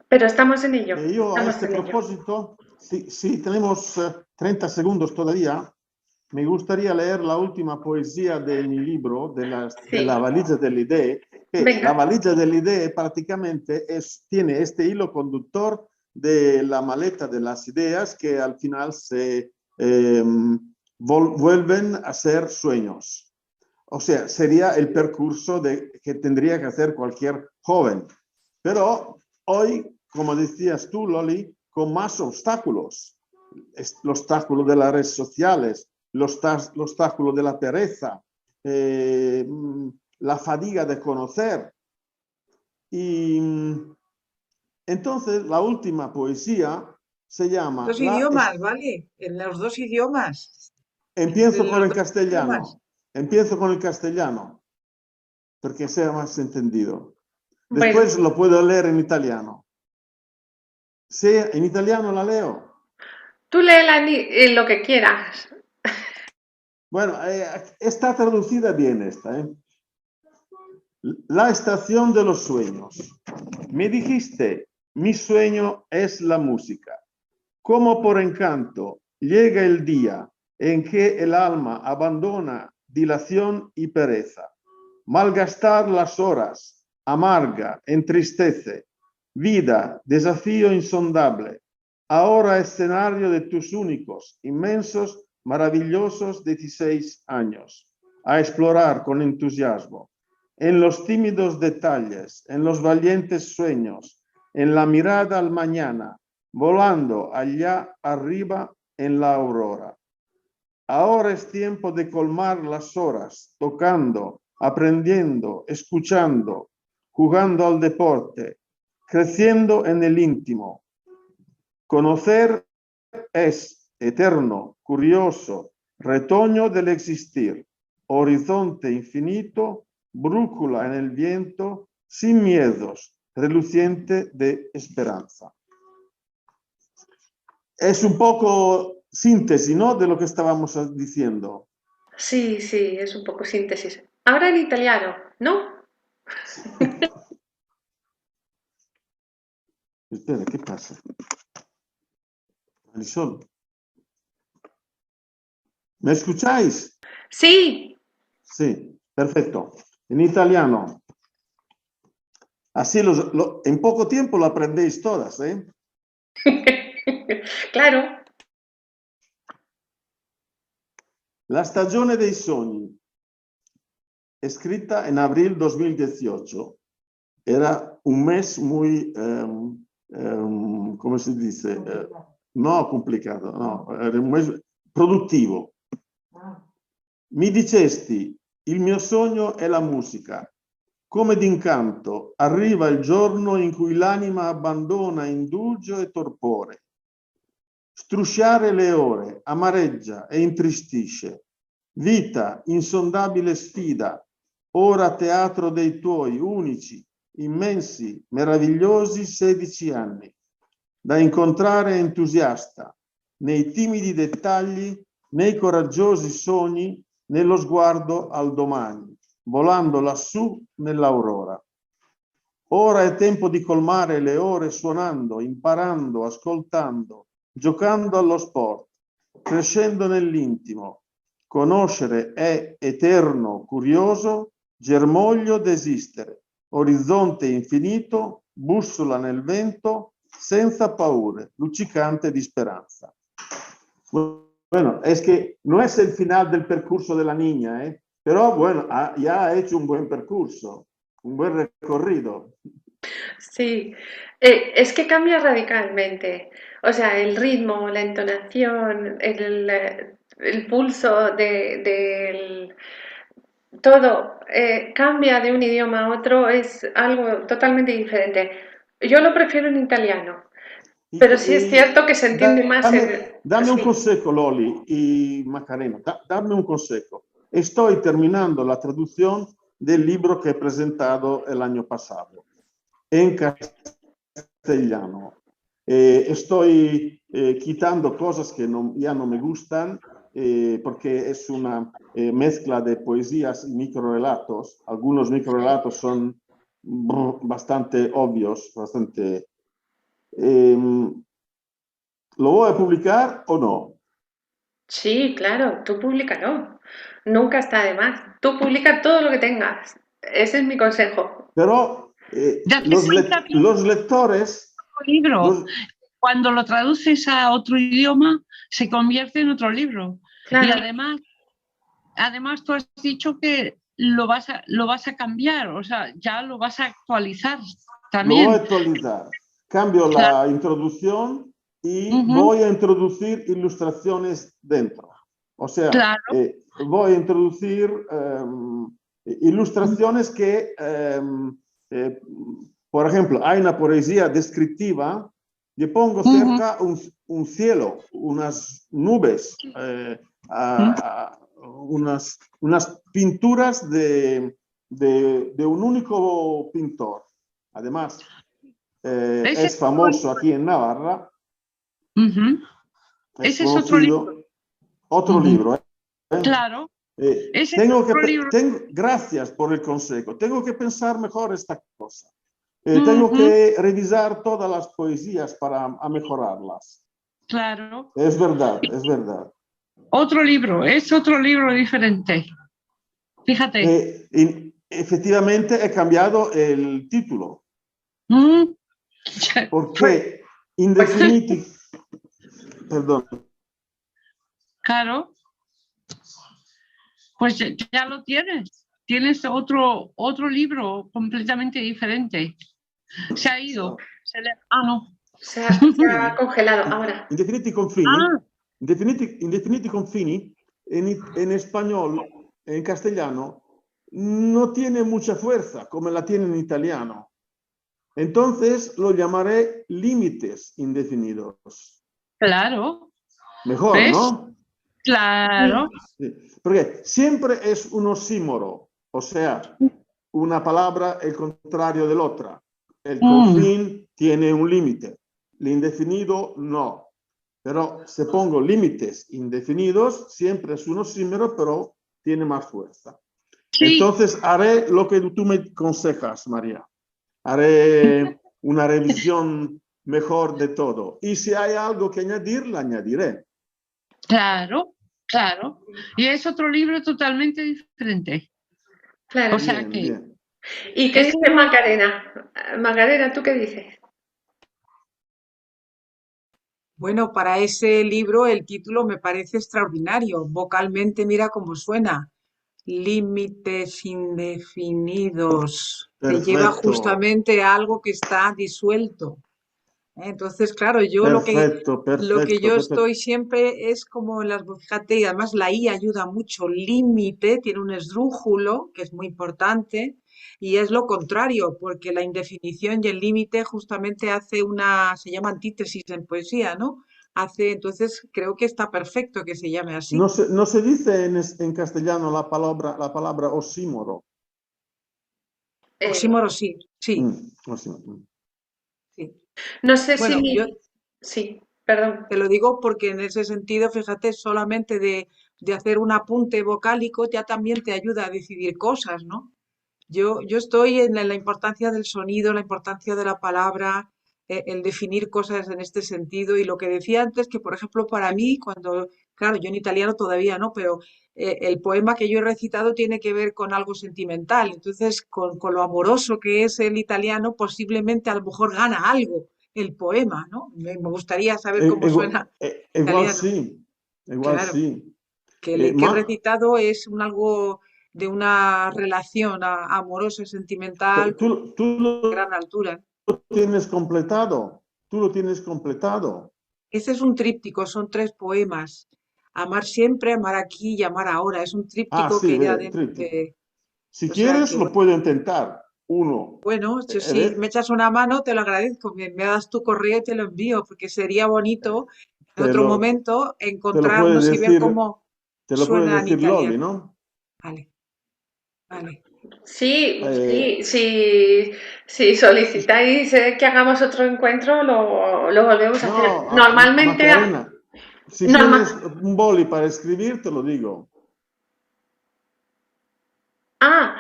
Pero estamos en ello. Yo a este propósito, sí, tenemos 30 segundos todavía. Me gustaría leer la última poesía de mi libro, de la valija delle idee, que Venga. la valija delle idee prácticamente tiene este hilo conductor de la maleta de las ideas que al final se vuelven a ser sueños. O sea, sería el percurso que tendría que hacer cualquier joven. Pero hoy, como decías tú, Loli, con más obstáculos. El obstáculo de las redes sociales, el obstáculo de la pereza, la fatiga de conocer. Y entonces la última poesía se llama... Dos idiomas, ¿vale? En los dos idiomas. Empiezo En con los el dos castellano. idiomas. Empiezo con el castellano, porque sea más entendido. Bueno. Después lo puedo leer en italiano. Sí, en italiano la leo. Tú lee lo que quieras. Bueno, está traducida bien esta. La estación de los sueños. Me dijiste, mi sueño es la música. Como por encanto llega el día en que el alma abandona dilación y pereza. Malgastar las horas, amarga, entristece. Vida, desafío insondable. Ahora escenario de tus únicos, inmensos, maravillosos 16 años. A explorar con entusiasmo. En los tímidos detalles, en los valientes sueños, en la mirada al mañana, volando allá arriba en la aurora. Ahora es tiempo de colmar las horas, tocando, aprendiendo, escuchando, jugando al deporte, creciendo en el íntimo. Conocer es eterno, curioso, retoño del existir, horizonte infinito, brújula en el viento, sin miedos, reluciente de esperanza. Es un poco síntesis, ¿no?, de lo que estábamos diciendo. Sí, es un poco síntesis. Ahora en italiano, ¿no? Espera, ¿qué pasa? Marisol. ¿Me escucháis? Sí. Sí, perfecto. En italiano. Así en poco tiempo lo aprendéis todas, ¿eh? Claro. La stagione dei sogni, escrita en abril 2018. Era un mes muy, ¿cómo se dice? No complicado, no, era un mes produttivo. Mi dicesti, il mio sogno è la musica. Come d'incanto arriva il giorno in cui l'anima abbandona indugio e torpore. Strusciare le ore amareggia e intristisce. Vita, insondabile sfida, ora teatro dei tuoi unici, immensi, meravigliosi 16 anni, da incontrare entusiasta, nei timidi dettagli, nei coraggiosi sogni, nello sguardo al domani, volando lassù nell'aurora. Ora è tempo di colmare le ore suonando, imparando, ascoltando, giocando allo sport, crescendo nell'intimo. Conoscere è eterno, curioso, germoglio d'esistere, orizzonte infinito, bussola nel vento, senza paure, luccicante di speranza. Bueno, es que no es el final del percurso de la niña, ¿eh? Pero bueno, ya ha hecho un buen percurso, un buen recorrido. Sí, es que cambia radicalmente. O sea, el ritmo, la entonación, el pulso todo cambia de un idioma a otro, es algo totalmente diferente. Yo lo prefiero en italiano, pero sí es cierto que se entiende más Dame un sí. consejo, Loli y Macarena, dame un consejo. Estoy terminando la traducción del libro que he presentado el año pasado en castellano. Estoy quitando cosas que ya no me gustan porque es una mezcla de poesías y microrelatos. Algunos microrelatos son bastante obvios, bastante... ¿Lo voy a publicar o no? Sí, claro, tú públicalo. Nunca está de más. Tú publica todo lo que tengas. Ese es mi consejo. Pero los lectores... Libro. Cuando lo traduces a otro idioma, se convierte en otro libro. Claro. Y además tú has dicho que lo vas a cambiar, o sea, ya lo vas a actualizar también. Lo voy a actualizar. Cambio la introducción y voy a introducir ilustraciones dentro. O sea, voy a introducir ilustraciones que, por ejemplo, hay una poesía descriptiva, le pongo cerca un cielo, unas nubes, unas pinturas de un único pintor. Además, es famoso aquí en Navarra. Ese es otro libro. Otro libro. Claro. Gracias por el consejo. Tengo que pensar mejor esta cosa. Tengo que revisar todas las poesías para mejorarlas. Claro. Es verdad, es verdad. Es otro libro diferente. Fíjate. Efectivamente he cambiado el título. Porque Indefiniti... Perdón. Claro. Pues ya lo tienes. Tienes otro libro completamente diferente. Se ha ido. No. Se ha congelado ahora. Indefiniti confini. Indefiniti confini en español, en castellano, no tiene mucha fuerza como la tiene en italiano. Entonces lo llamaré límites indefinidos. Claro. Mejor, ¿ves? ¿no? Claro. Sí. Porque siempre es un oxímoro, o sea, una palabra el contrario de la otra. El confín tiene un límite, el indefinido no. Pero si pongo límites indefinidos, siempre es un oxímoro, pero tiene más fuerza. Sí. Entonces haré lo que tú me aconsejas, María. Haré una revisión mejor de todo. Y si hay algo que añadir, lo añadiré. Claro, claro. Y es otro libro totalmente diferente. Claro. O sea Bien, que bien. ¿Y qué ese dice no- Macarena? Macarena, ¿tú qué dices? Bueno, para ese libro el título me parece extraordinario. Vocalmente, mira cómo suena. Límites indefinidos. Te lleva Perfecto, justamente a algo que está disuelto. Entonces, claro, yo perfecto, lo que perfecto, yo perfecto. estoy siempre es como en las, fíjate, y además la I ayuda mucho. Límite tiene un esdrújulo, que es muy importante, y es lo contrario, porque la indefinición y el límite justamente hace una, se llama antítesis en poesía, ¿no? Hace, entonces creo que está perfecto que se llame así. No se dice en castellano la palabra osímoro. Eh, Oxímoro sí, sí, Osímoro. sí. no sé Bueno, yo si... Sí, perdón. te lo digo porque en ese sentido, fíjate, solamente de hacer un apunte vocálico ya también te ayuda a decidir cosas, ¿no? Yo estoy en la importancia del sonido, la importancia de la palabra, el definir cosas en este sentido. Y lo que decía antes, que por ejemplo para mí, cuando, claro, yo en italiano todavía no, pero el poema que yo he recitado tiene que ver con algo sentimental. Entonces, con lo amoroso que es el italiano, posiblemente a lo mejor gana algo el poema, ¿no? Me gustaría saber cómo suena Igual italiano. sí, igual Claro, sí. que el que he Ma, recitado es un algo de una relación amorosa, sentimental, con tú lo gran altura. tienes completado, tú lo tienes completado. Ese es un tríptico, son 3 poemas. Amar siempre, amar aquí y amar ahora. Es un Ah, tríptico sí, que ya ve, dentro tríptico. Si o sea quieres, que, lo puedo intentar. Uno. bueno, yo si me Ver, echas una mano, te lo agradezco. Me das tu correo y te lo envío, porque sería bonito en te otro lo, momento te lo puede encontrarnos y ver decir, cómo te lo puede suena en decir Loli, italiano. ¿no? Vale, vale. Sí, Eh, sí, sí, si solicitáis que hagamos otro encuentro, lo volvemos a hacer. no, Normalmente, Macarena, si tienes norma- un boli para escribir, te lo digo. ah,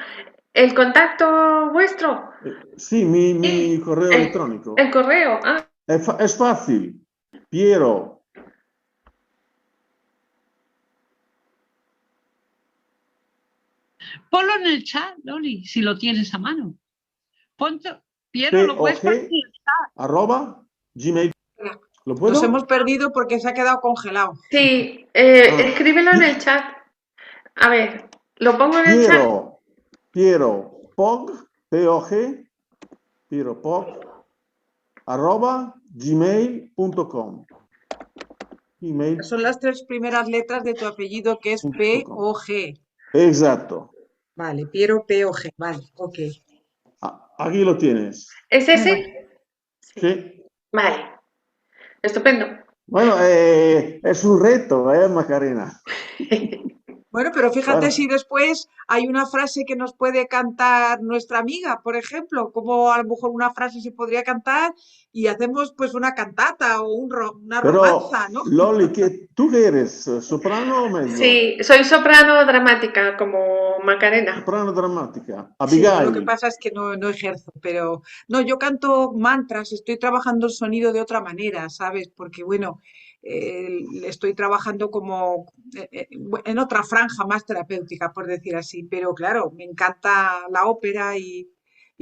el contacto vuestro, Sí, mi sí, correo electrónico. el correo, Es fácil. Piero. ponlo en el chat, Loli, si lo tienes a mano. Ponte, Piero, ¿lo puedes poner? POG arroba gmail. ¿Lo Nos puedo? hemos perdido porque se ha quedado congelado. sí, Ah, escríbelo en el chat. A ver, lo pongo en el chat. Piero, POG, POG, Piero, POG, arroba gmail.com. Son las 3 primeras letras de tu apellido, que es Gmail.com. P-O-G. Exacto. Vale, Piero P-O-G. Vale, ok. Aquí lo tienes. ¿Es Muy bueno. ese? Sí. Sí. Vale, estupendo. Bueno, es un reto, Macarena? Bueno, pero fíjate Bueno, si después hay una frase que nos puede cantar nuestra amiga, por ejemplo, como a lo mejor una frase se podría cantar y hacemos pues una cantata o una pero romanza, ¿no? Loli, ¿tú qué eres? ¿Soprano o mezzo? Sí, soy soprano dramática como Macarena. Soprano dramática. Sí, yo lo que Abigail. pasa es que no ejerzo, pero no, yo canto mantras, estoy trabajando el sonido de otra manera, ¿sabes? Porque bueno, estoy trabajando como en otra franja más terapéutica, por decir así, pero claro, me encanta la ópera y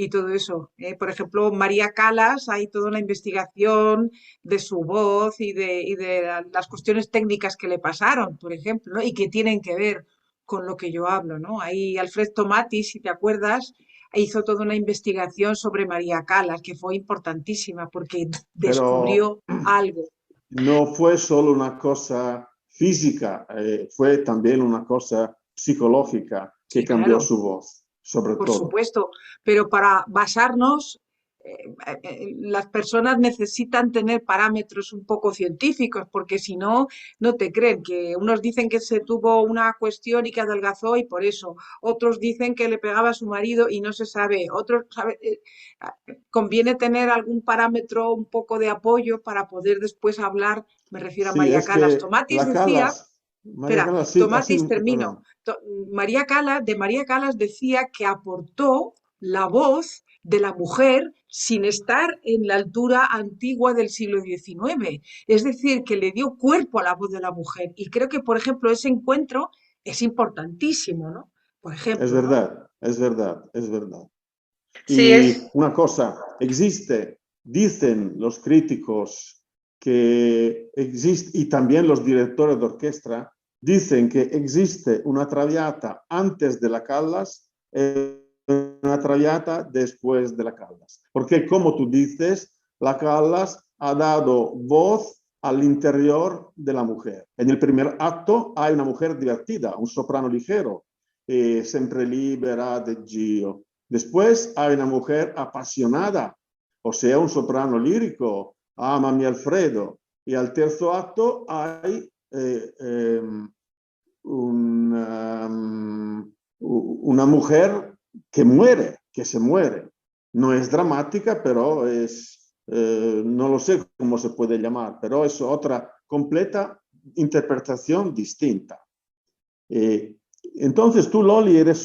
todo eso. Por ejemplo, María Callas, hay toda una investigación de su voz y de las cuestiones técnicas que le pasaron, por ejemplo, ¿no? Y que tienen que ver con lo que yo hablo, ¿no? Ahí Alfred Tomati, si te acuerdas, hizo toda una investigación sobre María Callas, que fue importantísima porque Pero descubrió algo. no fue solo una cosa física, fue también una cosa psicológica que Sí, cambió claro, su voz, sobre por todo. supuesto, pero para basarnos, las personas necesitan tener parámetros un poco científicos, porque si no, no te creen, que unos dicen que se tuvo una cuestión y que adelgazó y por eso, otros dicen que le pegaba a su marido y no se sabe, otros, conviene tener algún parámetro, un poco de apoyo para poder después hablar, me refiero a Sí, María es Calas. que Tomatis la decía, Calas, María espera, Calas, sí, así, Tomatis termino. perdón. María Calas decía que aportó la voz de la mujer sin estar en la altura antigua del siglo XIX. Es decir, que le dio cuerpo a la voz de la mujer. Y creo que, por ejemplo, ese encuentro es importantísimo, ¿no? Por ejemplo, Es ¿no? verdad, es verdad, es verdad. Sí, Y una cosa, dicen los críticos que existe, y también los directores de orquesta, dicen que existe una traviata antes de la Callas y una traviata después de la Callas. Porque como tú dices, la Callas ha dado voz al interior de la mujer. En el primer acto hay una mujer divertida, un soprano ligero, sempre libera de Gio. Después hay una mujer apasionada, o sea, un soprano lírico, Amami Alfredo. Y al tercer acto hay una mujer que muere, que se muere. No es dramática, pero es, no lo sé cómo se puede llamar, pero es otra completa interpretación distinta. Entonces tú, Loli, eres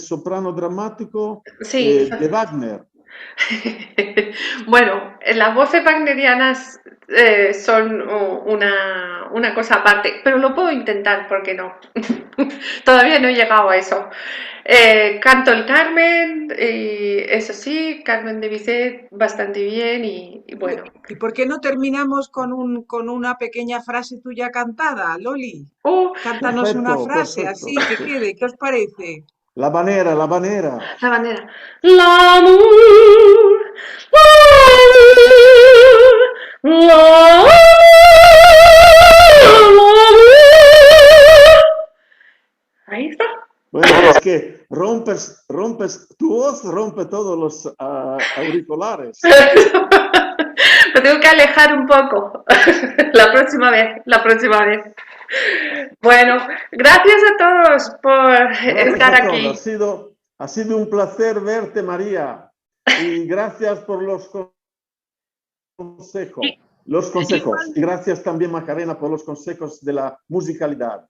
soprano dramático sí. de Wagner. Bueno, las voces wagnerianas son una cosa aparte, pero lo puedo intentar, ¿por qué no? Todavía no he llegado a eso. Canto el Carmen, y eso sí, Carmen de Bizet bastante bien y bueno. ¿Y por qué no terminamos con una pequeña frase tuya cantada, Loli? Cántanos una Perfecto, frase perfecto. así, que quede. ¿Qué os parece? La banera, la banera. La bandera. L'amour, l'amour, l'amour. Ahí está. Bueno, es que rompes tu voz, rompe todos los auriculares. Me tengo que alejar un poco. La próxima vez. Bueno, gracias a todos por Gracias estar a todos. aquí. Ha sido un placer verte, María. Y gracias por los consejos. Y gracias también, Macarena, por los consejos de la musicalidad.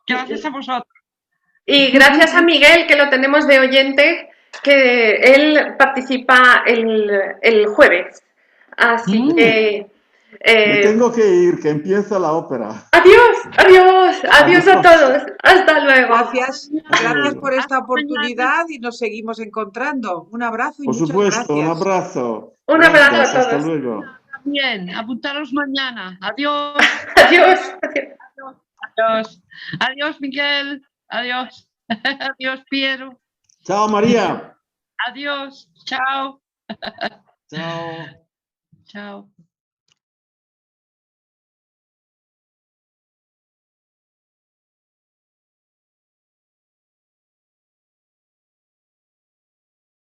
Gracias a vosotros. Y gracias a Miguel, que lo tenemos de oyente, que él participa el jueves. Así que... Me tengo que ir, que empieza la ópera. Adiós a todos. Hasta luego. Gracias por esta oportunidad y nos seguimos encontrando. Un abrazo y Por muchas supuesto, un gracias. abrazo. Un abrazo a Gracias, hasta todos. luego. Bien, apuntaros mañana. Adiós. Adiós. Adiós. Adiós, Miguel. Adiós. Adiós, Piero. Chao, María. Adiós. Chao. Chao. Chao.